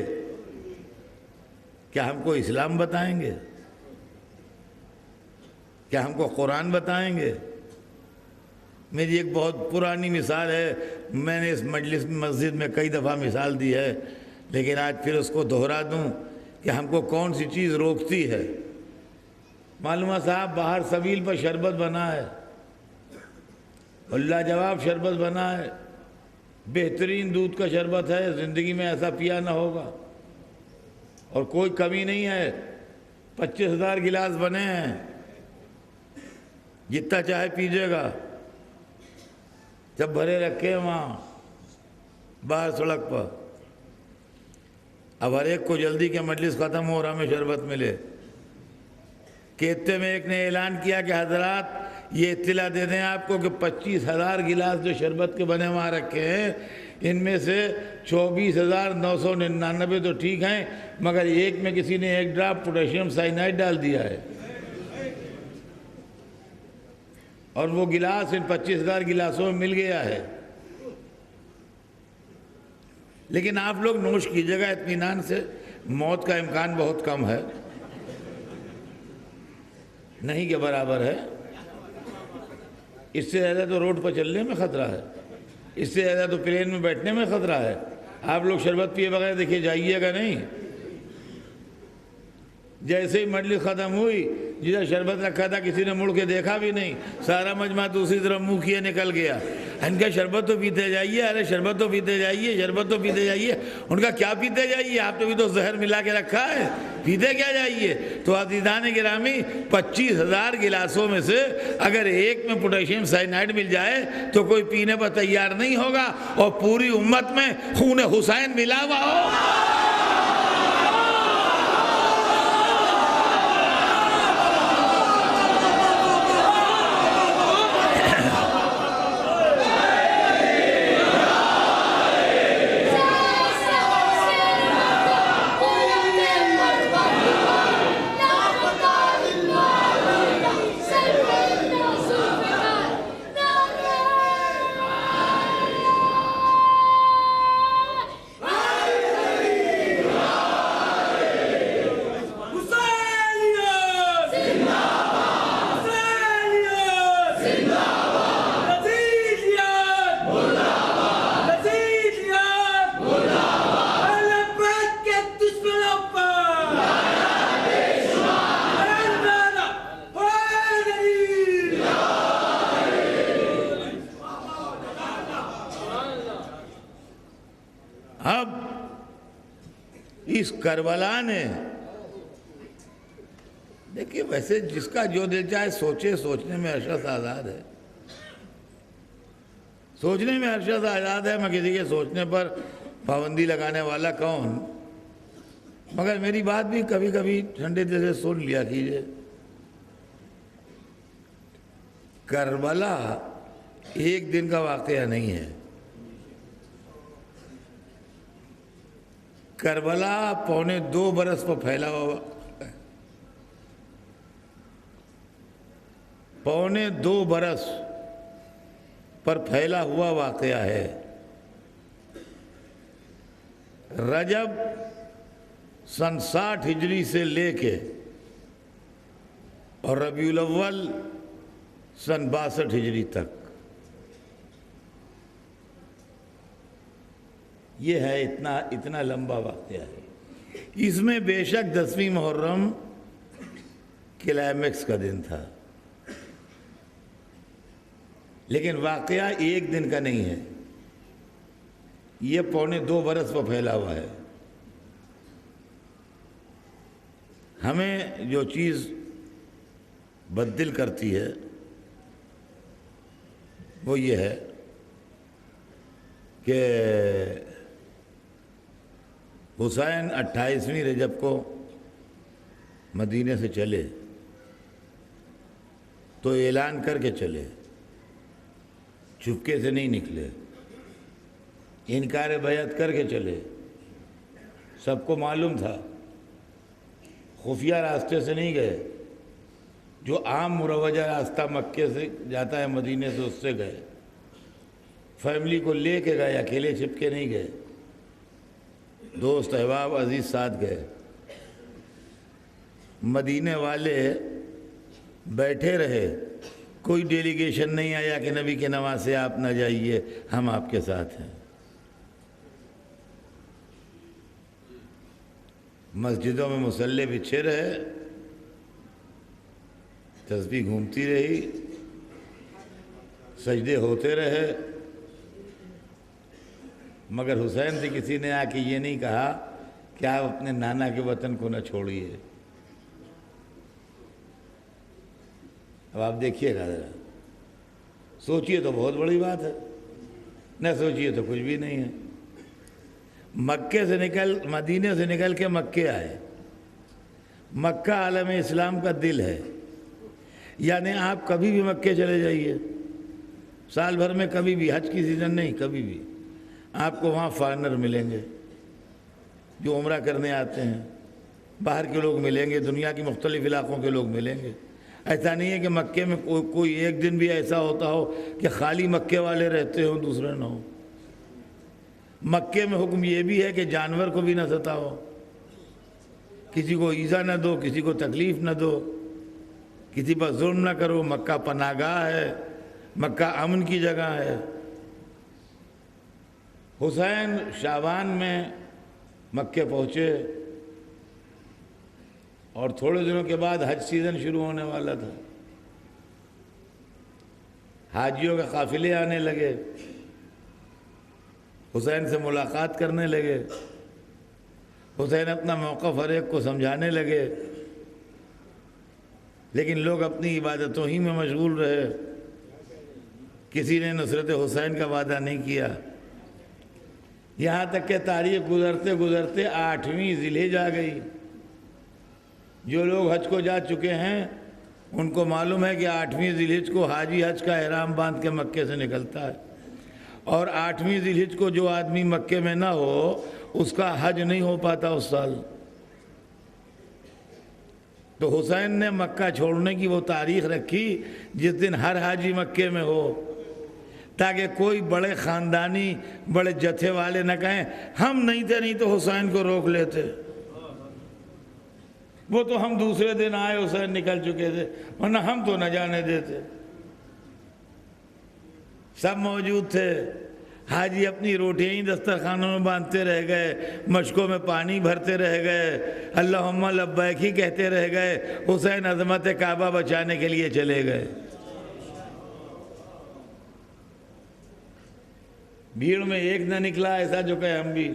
Speaker 1: کیا ہم کو اسلام بتائیں گے؟ کیا ہم کو قرآن بتائیں گے؟ میری ایک بہت پرانی مثال ہے، میں نے اس مجلس مسجد میں کئی دفعہ مثال دی ہے، لیکن آج پھر اس کو دہرا دوں کہ ہم کو کون سی چیز روکتی ہے۔ معلومہ صاحب باہر سبیل پر شربت بنا ہے، اللہ جواب شربت بنا ہے، بہترین دودھ کا شربت ہے، زندگی میں ایسا پیا نہ ہوگا، اور کوئی کمی نہیں ہے، 25,000 گلاس بنے ہیں، جتنا چاہے پیجیے گا، جب بھرے رکھے ہیں وہاں باہر سڑک پر۔ اب ہر ایک کو جلدی کے مجلس ختم ہو اور ہمیں شربت ملے۔ کہتے میں ایک نے اعلان کیا کہ حضرات یہ اطلاع دے دیں آپ کو کہ 25,000 گلاس جو شربت کے بنے وہاں رکھے ہیں، ان میں سے 24,999 تو ٹھیک ہیں، مگر ایک میں کسی نے 1 ڈراپ پوٹیشیم سائنائڈ ڈال دیا ہے، اور وہ گلاس ان 25,000 گلاسوں میں مل گیا ہے۔ لیکن آپ لوگ نوش کیجیے گا اطمینان سے، موت کا امکان بہت کم ہے، نہیں کے برابر ہے۔ اس سے زیادہ تو روڈ پر چلنے میں خطرہ ہے، اس سے زیادہ تو پلین میں بیٹھنے میں خطرہ ہے۔ آپ لوگ شربت پیے بغیر دیکھیے جائیے گا نہیں۔ جیسے ہی مجلس ختم ہوئی جدھر شربت رکھا تھا کسی نے مڑ کے دیکھا بھی نہیں، سارا مجمع دوسری طرف منہ کیے نکل گیا۔ ان کا شربت تو پیتے جائیے، ارے شربت تو پیتے جائیے، شربت تو پیتے جائیے۔ ان کا کیا پیتے جائیے، آپ نے بھی تو زہر ملا کے رکھا ہے، پیتے کیا جائیے۔ تو عزیزان گرامی 25,000 گلاسوں میں سے اگر ایک میں پوٹیشیم سائنائڈ مل جائے تو کوئی پینے پر تیار نہیں ہوگا، اور پوری امت میں خون حسین ملا ہوا ہو۔ اب اس کربلا نے دیکھیے، ویسے جس کا جو دل چاہے سوچے، سوچنے میں ہر شخص آزاد ہے، سوچنے میں ہر شخص آزاد ہے۔ میں کسی کے سوچنے پر پابندی لگانے والا کون؟ مگر میری بات بھی کبھی کبھی ٹھنڈے دل سے سن لیا کیجئے۔ کربلا ایک دن کا واقعہ نہیں ہے۔ کربلا 2.25 برس پر پھیلا ہوا، 2.25 برس پر پھیلا ہوا واقعہ ہے۔ رجب سن 60 ہجری سے لے کے اور ربیع الاول سن 62 ہجری تک، یہ ہے اتنا لمبا واقعہ ہے۔ اس میں بے شک 10ویں محرم کلائمیکس کا دن تھا، لیکن واقعہ ایک دن کا نہیں ہے، یہ 2.25 برس پر پھیلا ہوا ہے۔ ہمیں جو چیز بددل کرتی ہے وہ یہ ہے کہ حسین 28ویں رجب کو مدینے سے چلے تو اعلان کر کے چلے، چپکے سے نہیں نکلے، انکار بیعت کر کے چلے۔ سب کو معلوم تھا، خفیہ راستے سے نہیں گئے، جو عام مروجہ راستہ مکے سے جاتا ہے مدینے سے اس سے گئے، فیملی کو لے کے گئے، اکیلے چھپ کے نہیں گئے، دوست احباب عزیز ساتھ گئے۔ مدینے والے بیٹھے رہے، کوئی ڈیلیگیشن نہیں آیا کہ نبی کے نواسے آپ نہ جائیے، ہم آپ کے ساتھ ہیں۔ مسجدوں میں مصلے بچھے رہے، تسبیح گھومتی رہی، سجدے ہوتے رہے، مگر حسین سے کسی نے آ کے یہ نہیں کہا کہ آپ اپنے نانا کے وطن کو نہ چھوڑیے۔ اب آپ دیکھیے گا ذرا، سوچئے تو بہت بڑی بات ہے، نہ سوچئے تو کچھ بھی نہیں ہے۔ مدینے سے نکل کے مکے آئے۔ مکہ عالم اسلام کا دل ہے، یعنی آپ کبھی بھی مکے چلے جائیے، سال بھر میں کبھی بھی، حج کی سیزن نہیں، کبھی بھی آپ کو وہاں فارنر ملیں گے جو عمرہ کرنے آتے ہیں، باہر کے لوگ ملیں گے، دنیا کی مختلف علاقوں کے لوگ ملیں گے۔ ایسا نہیں ہے کہ مکے میں کوئی ایک دن بھی ایسا ہوتا ہو کہ خالی مکے والے رہتے ہوں دوسرے نہ ہوں۔ مکے میں حکم یہ بھی ہے کہ جانور کو بھی نہ ستاؤ، کسی کو ایذا نہ دو، کسی کو تکلیف نہ دو، کسی پر ظلم نہ کرو۔ مکہ پناہ گاہ ہے، مکہ امن کی جگہ ہے۔ حسین شعبان میں مکے پہنچے، اور تھوڑے دنوں کے بعد حج سیزن شروع ہونے والا تھا، حاجیوں کے قافلے آنے لگے، حسین سے ملاقات کرنے لگے، حسین اپنا موقف ہر ایک کو سمجھانے لگے، لیکن لوگ اپنی عبادتوں ہی میں مشغول رہے، کسی نے نصرت حسین کا وعدہ نہیں کیا، یہاں تک کہ تاریخ گزرتے گزرتے 8ویں ذی الحجہ آ گئی۔ جو لوگ حج کو جا چکے ہیں ان کو معلوم ہے کہ 8ویں ذی الحجہ کو حاجی حج کا احرام باندھ کے مکے سے نکلتا ہے، اور 8ویں ذی الحجہ کو جو آدمی مکے میں نہ ہو اس کا حج نہیں ہو پاتا اس سال۔ تو حسین نے مکہ چھوڑنے کی وہ تاریخ رکھی جس دن ہر حاجی مکے میں ہو، تاکہ کوئی بڑے خاندانی بڑے جتھے والے نہ کہیں ہم نہیں تھے، نہیں تو حسین کو روک لیتے، وہ تو ہم دوسرے دن آئے حسین نکل چکے تھے، ورنہ ہم تو نہ جانے دیتے۔ سب موجود تھے، حاجی اپنی روٹیاں ہی دسترخوانوں میں باندھتے رہ گئے، مشکوں میں پانی بھرتے رہ گئے، اللہم لبیک ہی کہتے رہ گئے، حسین عظمت کعبہ بچانے کے لیے چلے گئے۔ بھیڑ میں ایک نہ نکلا ایسا جو کہ ہم بھی۔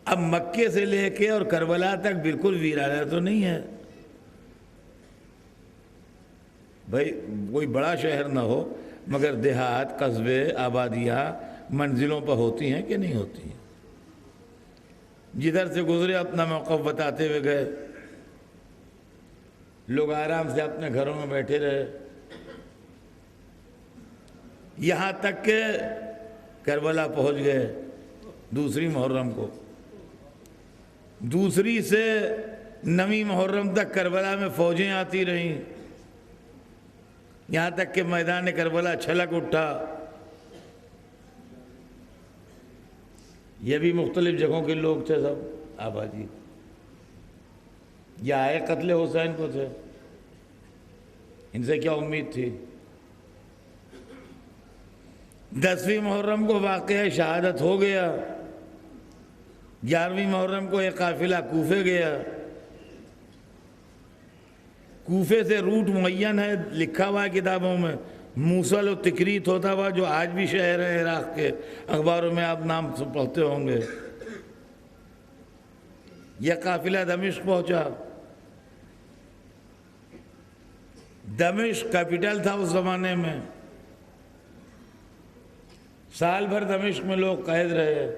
Speaker 1: اب مکے سے لے کے اور کربلا تک بالکل ویرانہ تو نہیں ہے بھائی، کوئی بڑا شہر نہ ہو مگر دیہات، قصبے، آبادیاں منزلوں پر ہوتی ہیں کہ نہیں ہوتی ہیں؟ جدھر سے گزرے اپنا موقف بتاتے ہوئے گئے، لوگ آرام سے اپنے گھروں میں بیٹھے رہے، یہاں تک کہ کربلا پہنچ گئے دوسری محرم کو۔ دوسری سے 9ویں محرم تک کربلا میں فوجیں آتی رہیں، یہاں تک کہ میدان کربلا چھلک اٹھا۔ یہ بھی مختلف جگہوں کے لوگ تھے، سب آبادی، یہ آئے قتل حسین کو تھے، ان سے کیا امید تھی؟ 10ویں محرم کو واقعہ شہادت ہو گیا، 11ویں محرم کو ایک قافلہ کوفے گیا، کوفے سے روٹ معین ہے، لکھا ہوا ہے کتابوں میں، موصل و تکریت ہوتا ہوا، جو آج بھی شہر ہے عراق کے، اخباروں میں آپ نام پڑھتے ہوں گے۔ یہ قافلہ دمشق پہنچا، دمشق کیپٹل تھا اس زمانے میں، سال بھر دمشق میں لوگ قید رہے۔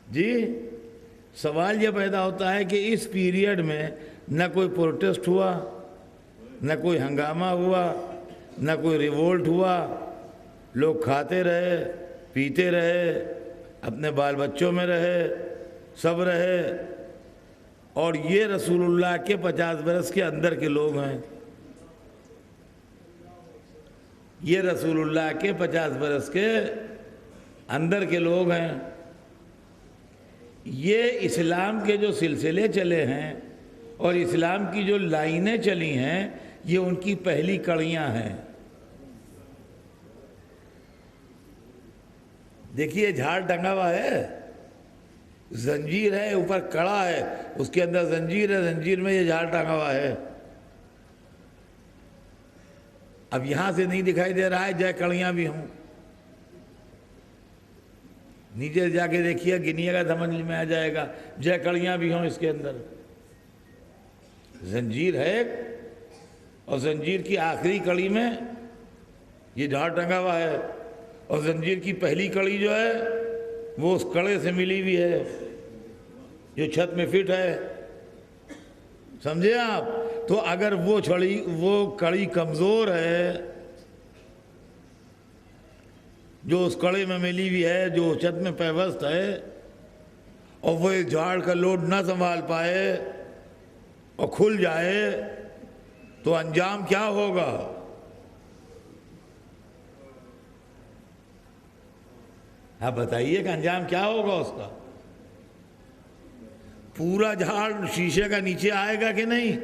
Speaker 1: جی سوال یہ پیدا ہوتا ہے کہ اس پیریڈ میں نہ کوئی پروٹیسٹ ہوا، نہ کوئی ہنگامہ ہوا، نہ کوئی ریوولٹ ہوا، لوگ کھاتے رہے، پیتے رہے، اپنے بال بچوں میں رہے، سب رہے، اور یہ رسول اللہ کے 50 برس کے اندر کے لوگ ہیں، یہ رسول اللہ کے 50 برس کے اندر کے لوگ ہیں۔ یہ اسلام کے جو سلسلے چلے ہیں اور اسلام کی جو لائنیں چلی ہیں، یہ ان کی پہلی کڑیاں ہیں۔ دیکھیے جھاڑ ٹنگا ہوا ہے، زنجیر ہے، اوپر کڑا ہے، اس کے اندر زنجیر ہے، زنجیر میں یہ جھاڑ ٹنگا ہوا ہے۔ اب یہاں سے نہیں دکھائی دے رہا ہے، جائے کڑیاں بھی ہوں، نیچے جا کے دیکھیے، گنیے گا سمجھ میں آ جائے گا، جے کڑیاں بھی ہوں اس کے اندر۔ زنجیر ہے اور زنجیر کی آخری کڑی میں یہ جھاڑ ٹنگا ہوا ہے، اور زنجیر کی پہلی کڑی جو ہے وہ اس کڑے سے ملی ہوئی ہے جو چھت میں فٹ ہے، سمجھے آپ؟ تو اگر وہ کڑی کمزور ہے جو اس کڑے میں ملی ہوئی ہے، جو چھت میں پیوست ہے، اور وہ جھاڑ کا لوڈ نہ سنبھال پائے اور کھل جائے تو انجام کیا ہوگا؟ آپ بتائیے کہ انجام کیا ہوگا اس کا؟ پورا جھاڑ شیشے کا نیچے آئے گا کہ نہیں؟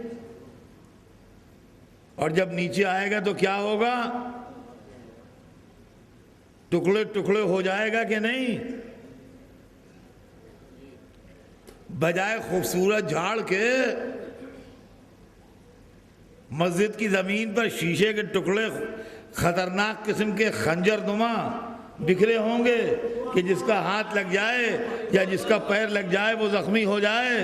Speaker 1: اور جب نیچے آئے گا تو کیا ہوگا؟ ٹکڑے ٹکڑے ہو جائے گا کہ نہیں؟ بجائے خوبصورت جھاڑ کے مسجد کی زمین پر شیشے کے ٹکڑے خطرناک قسم کے خنجر نما بکھرے ہوں گے کہ جس کا ہاتھ لگ جائے یا جس کا پیر لگ جائے وہ زخمی ہو جائے۔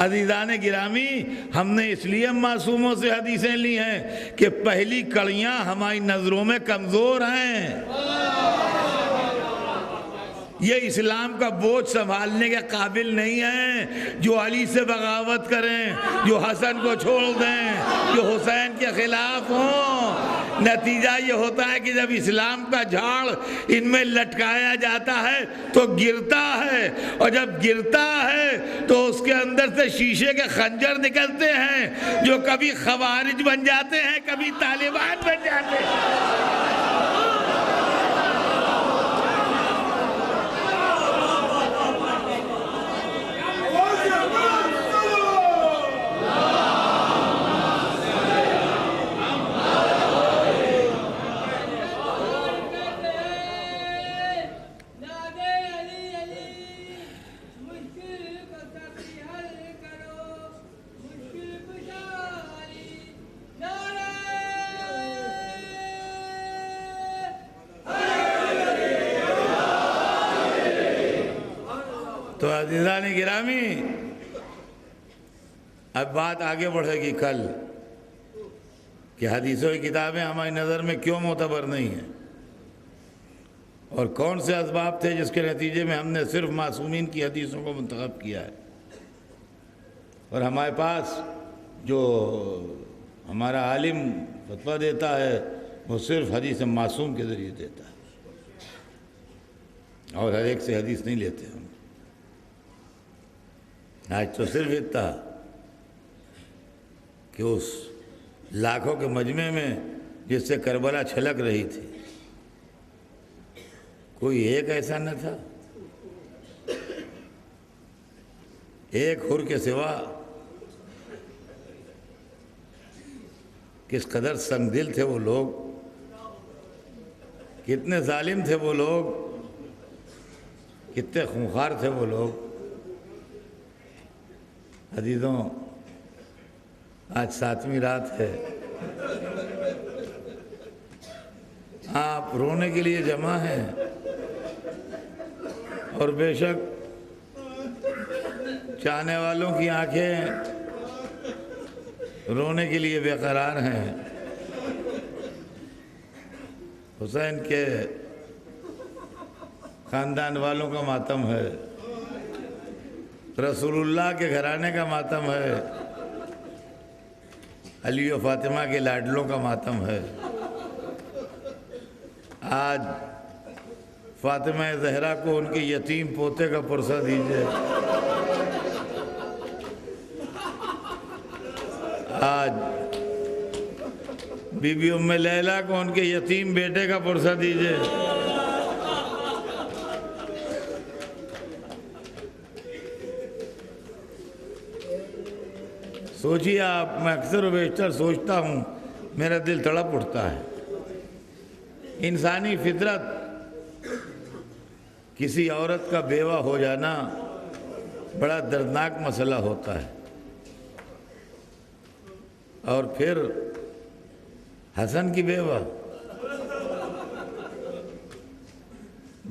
Speaker 1: عزیزان گرامی، ہم نے اس لیے معصوموں سے حدیثیں لی ہیں کہ پہلی کڑیاں ہماری نظروں میں کمزور ہیں، یہ اسلام کا بوجھ سنبھالنے کے قابل نہیں ہیں۔ جو علی سے بغاوت کریں، جو حسن کو چھوڑ دیں، جو حسین کے خلاف ہوں، نتیجہ یہ ہوتا ہے کہ جب اسلام کا جھاڑ ان میں لٹکایا جاتا ہے تو گرتا ہے، اور جب گرتا ہے تو اس کے اندر سے شیشے کے خنجر نکلتے ہیں جو کبھی خوارج بن جاتے ہیں، کبھی طالبان بن جاتے ہیں۔ تو عزیزان گرامی، اب بات آگے بڑھے گی کل کہ حدیثوں کی کتابیں ہماری نظر میں کیوں معتبر نہیں ہیں، اور کون سے اسباب تھے جس کے نتیجے میں ہم نے صرف معصومین کی حدیثوں کو منتخب کیا ہے، اور ہمارے پاس جو ہمارا عالم فتویٰ دیتا ہے وہ صرف حدیث معصوم کے ذریعے دیتا ہے، اور ہر ایک سے حدیث نہیں لیتے ہم۔ آج تو صرف اتنا کہ اس لاکھوں کے مجمع میں جس سے کربلا چھلک رہی تھی، کوئی ایک ایسا نہ تھا، ایک حر کے سوا۔ کس قدر سنگ دل تھے وہ لوگ، کتنے ظالم تھے وہ لوگ، کتنے خونخوار تھے وہ لوگ۔ عزیزوں، آج 7ویں رات ہے، آپ رونے کے لیے جمع ہیں، اور بے شک چاہنے والوں کی آنکھیں رونے کے لیے بے قرار ہیں۔ حسین کے خاندان والوں کا ماتم ہے، رسول اللہ کے گھرانے کا ماتم ہے، علی و فاطمہ کے لاڈلوں کا ماتم ہے۔ آج فاطمہ زہرا کو ان کے یتیم پوتے کا پرسہ دیجئے، آج بی بی ام لیلہ کو ان کے یتیم بیٹے کا پرسہ دیجئے۔ سوچیے آپ، میں اکثر و بیشتر سوچتا ہوں، میرا دل تڑپ اٹھتا ہے۔ انسانی فطرت، کسی عورت کا بیوہ ہو جانا بڑا دردناک مسئلہ ہوتا ہے، اور پھر حسن کی بیوہ،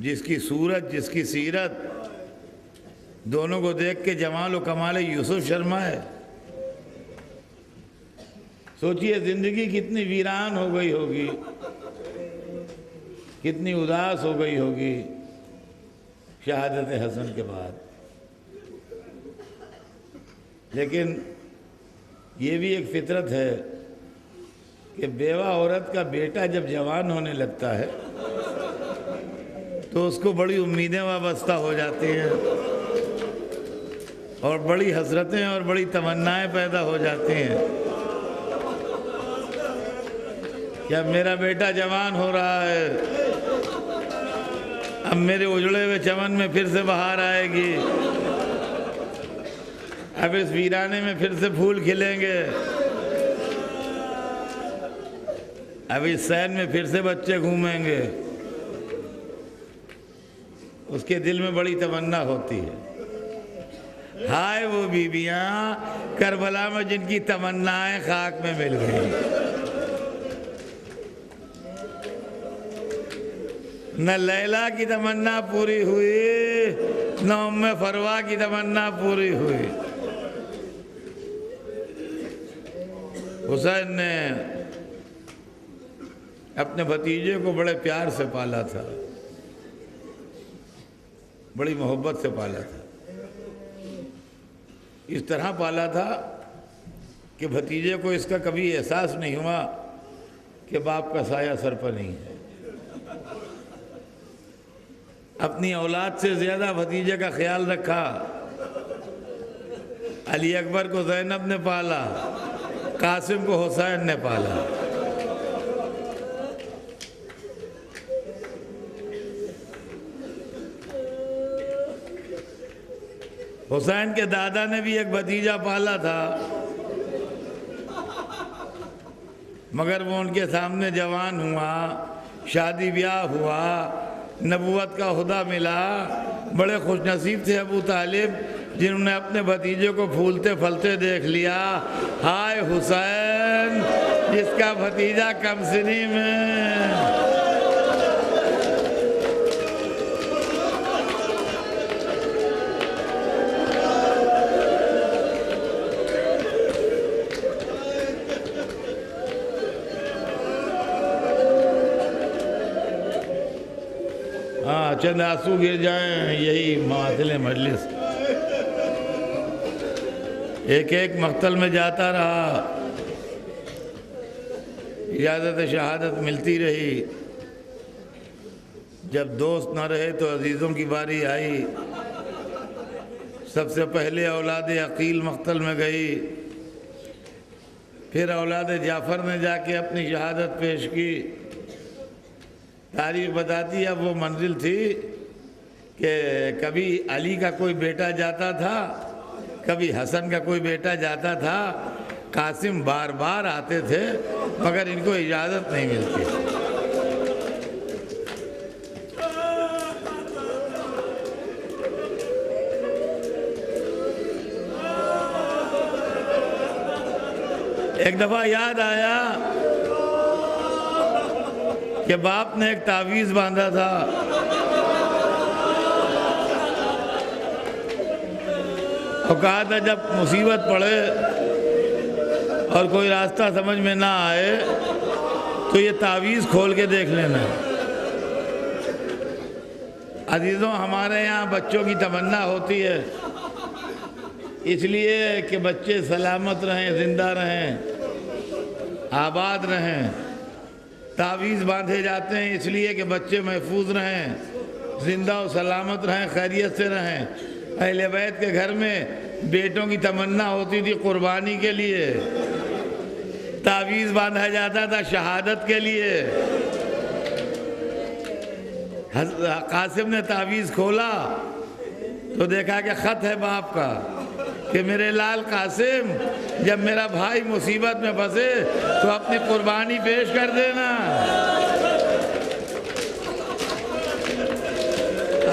Speaker 1: جس کی صورت، جس کی سیرت دونوں کو دیکھ کے جمال و کمال یوسف شرمائے۔ سوچئے زندگی کتنی ویران ہو گئی ہوگی، کتنی اداس ہو گئی ہوگی شہادت حسن کے بعد۔ لیکن یہ بھی ایک فطرت ہے کہ بیوہ عورت کا بیٹا جب جوان ہونے لگتا ہے تو اس کو بڑی امیدیں وابستہ ہو جاتی ہیں، اور بڑی حسرتیں اور بڑی تمنائیں پیدا ہو جاتی ہیں کہ اب میرا بیٹا جوان ہو رہا ہے، اب میرے اجڑے ہوئے چمن میں پھر سے بہار آئے گی، اب اس ویرانے میں پھر سے پھول کھلیں گے، اب اس سین میں پھر سے بچے گھومیں گے۔ اس کے دل میں بڑی تمنا ہوتی ہے، ہائے وہ بیویاں کربلا میں جن کی تمنائیں خاک میں مل گئی، نہ لیلا کی تمنا پوری ہوئی نہ ام فروا کی تمنا پوری ہوئی۔ حسین نے اپنے بھتیجے کو بڑے پیار سے پالا تھا، بڑی محبت سے پالا تھا، اس طرح پالا تھا کہ بھتیجے کو اس کا کبھی احساس نہیں ہوا کہ باپ کا سایہ سر پر نہیں ہے۔ اپنی اولاد سے زیادہ بھتیجے کا خیال رکھا۔ علی اکبر کو زینب نے پالا، قاسم کو حسین نے پالا۔ حسین کے دادا نے بھی ایک بھتیجا پالا تھا، مگر وہ ان کے سامنے جوان ہوا، شادی بیاہ ہوا، نبوت کا عہدہ ملا۔ بڑے خوش نصیب تھے ابو طالب جنہوں نے اپنے بھتیجے کو پھولتے پھلتے دیکھ لیا۔ ہائے حسین جس کا بھتیجا کم سنی میں۔ چند آنسو گر جائیں یہی معادل مجلس۔ ایک ایک مقتل میں جاتا رہا، اجازت شہادت ملتی رہی۔ جب دوست نہ رہے تو عزیزوں کی باری آئی۔ سب سے پہلے اولاد عقیل مقتل میں گئی، پھر اولاد جعفر نے جا کے اپنی شہادت پیش کی۔ تاریخ بتاتی اب وہ منزل تھی کہ کبھی علی کا کوئی بیٹا جاتا تھا، کبھی حسن کا کوئی بیٹا جاتا تھا۔ قاسم بار بار آتے تھے مگر ان کو اجازت نہیں ملتی۔ ایک دفعہ یاد آیا کہ باپ نے ایک تعویذ باندھا تھا، اور کہا تھا جب مصیبت پڑے اور کوئی راستہ سمجھ میں نہ آئے تو یہ تعویذ کھول کے دیکھ لینا۔ عزیزوں ہمارے یہاں بچوں کی تمنا ہوتی ہے اس لیے کہ بچے سلامت رہیں، زندہ رہیں، آباد رہیں۔ تعویذ باندھے جاتے ہیں اس لیے کہ بچے محفوظ رہیں، زندہ و سلامت رہیں، خیریت سے رہیں۔ اہل بیت کے گھر میں بیٹوں کی تمنا ہوتی تھی قربانی کے لیے، تعویذ باندھا جاتا تھا شہادت کے لیے۔ قاسم نے تعویذ کھولا تو دیکھا کہ خط ہے باپ کا کہ میرے لال قاسم جب میرا بھائی مصیبت میں پھنسے تو اپنی قربانی پیش کر دینا۔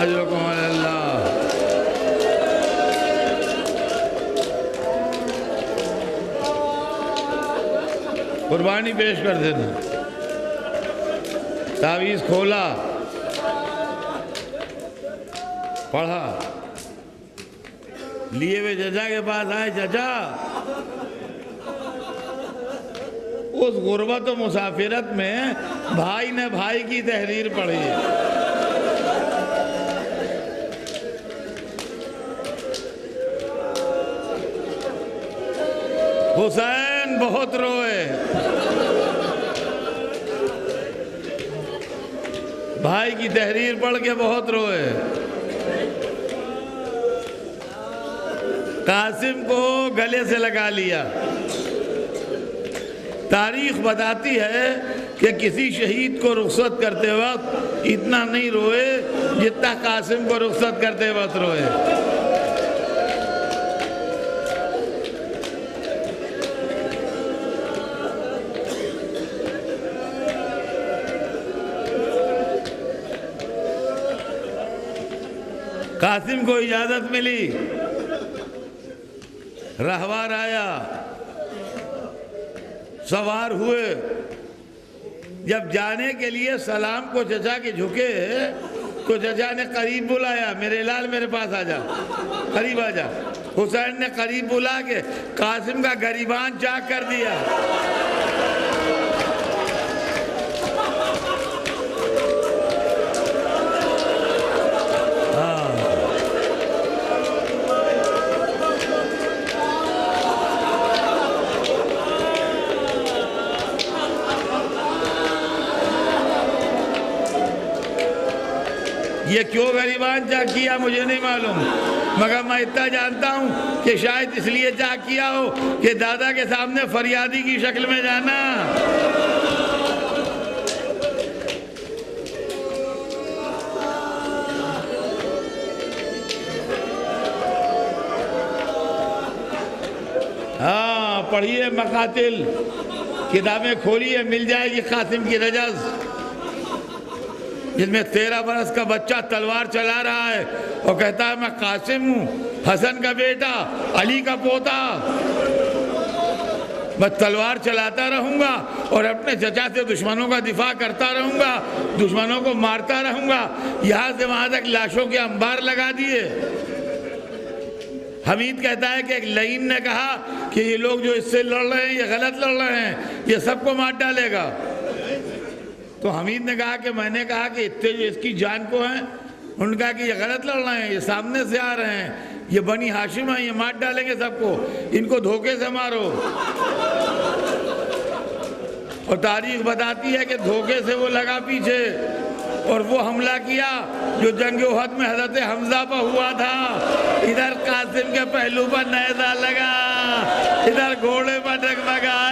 Speaker 1: اجرکم اللہ۔ قربانی پیش کر دینا۔ تعویذ کھولا، پڑھا، لیے ہوئے چچا کے پاس آئے۔ چچا اس غربت و مسافرت میں بھائی نے بھائی کی تحریر پڑھی ہے۔ حسین بہت روئے، بھائی کی تحریر پڑھ کے بہت روئے۔ قاسم کو گلے سے لگا لیا۔ تاریخ بتاتی ہے کہ کسی شہید کو رخصت کرتے وقت اتنا نہیں روئے جتنا قاسم کو رخصت کرتے وقت روئے۔ قاسم کو اجازت ملی رہوار آیا، سوار ہوئے، جب جانے کے لیے سلام کو چچا کے جھکے تو چچا نے قریب بلایا، میرے لال میرے پاس آ جا، قریب آ جا۔ حسین نے قریب بلا کے قاسم کا گریبان چاک کر دیا۔ یہ کیوں گریبان چاک کیا مجھے نہیں معلوم، مگر میں اتنا جانتا ہوں کہ شاید اس لیے چاک کیا ہو کہ دادا کے سامنے فریادی کی شکل میں جانا۔ ہاں پڑھیے مقاتل، کتابیں کھولیے، مل جائے گی قاسم کی رجز، جس میں 13 برس کا بچہ تلوار چلا رہا ہے اور کہتا ہے میں قاسم ہوں، حسن کا بیٹا، علی کا پوتا، میں تلوار چلاتا رہوں گا اور اپنے چچا سے دشمنوں کا دفاع کرتا رہوں گا، دشمنوں کو مارتا رہوں گا، یہاں سے وہاں تک لاشوں کے انبار لگا دیے۔ حمید کہتا ہے کہ ایک لعین نے کہا کہ یہ لوگ جو اس سے لڑ رہے ہیں یہ غلط لڑ رہے ہیں، یہ سب کو مار ڈالے گا۔ تو حمید نے کہا کہ میں نے کہا کہ اتنے جو اس کی جان کو ہیں، انہوں نے کہا کہ یہ غلط لڑ رہے ہیں، یہ سامنے سے آ رہے ہیں، یہ بنی ہاشم ہیں، یہ مار ڈالیں گے سب کو، ان کو دھوکے سے مارو۔ اور تاریخ بتاتی ہے کہ دھوکے سے وہ لگا پیچھے اور وہ حملہ کیا جو جنگ احد میں حضرت حمزہ پر ہوا تھا۔ ادھر قاسم کے پہلو پر نیزہ لگا، ادھر گھوڑے پر ڈگمگا،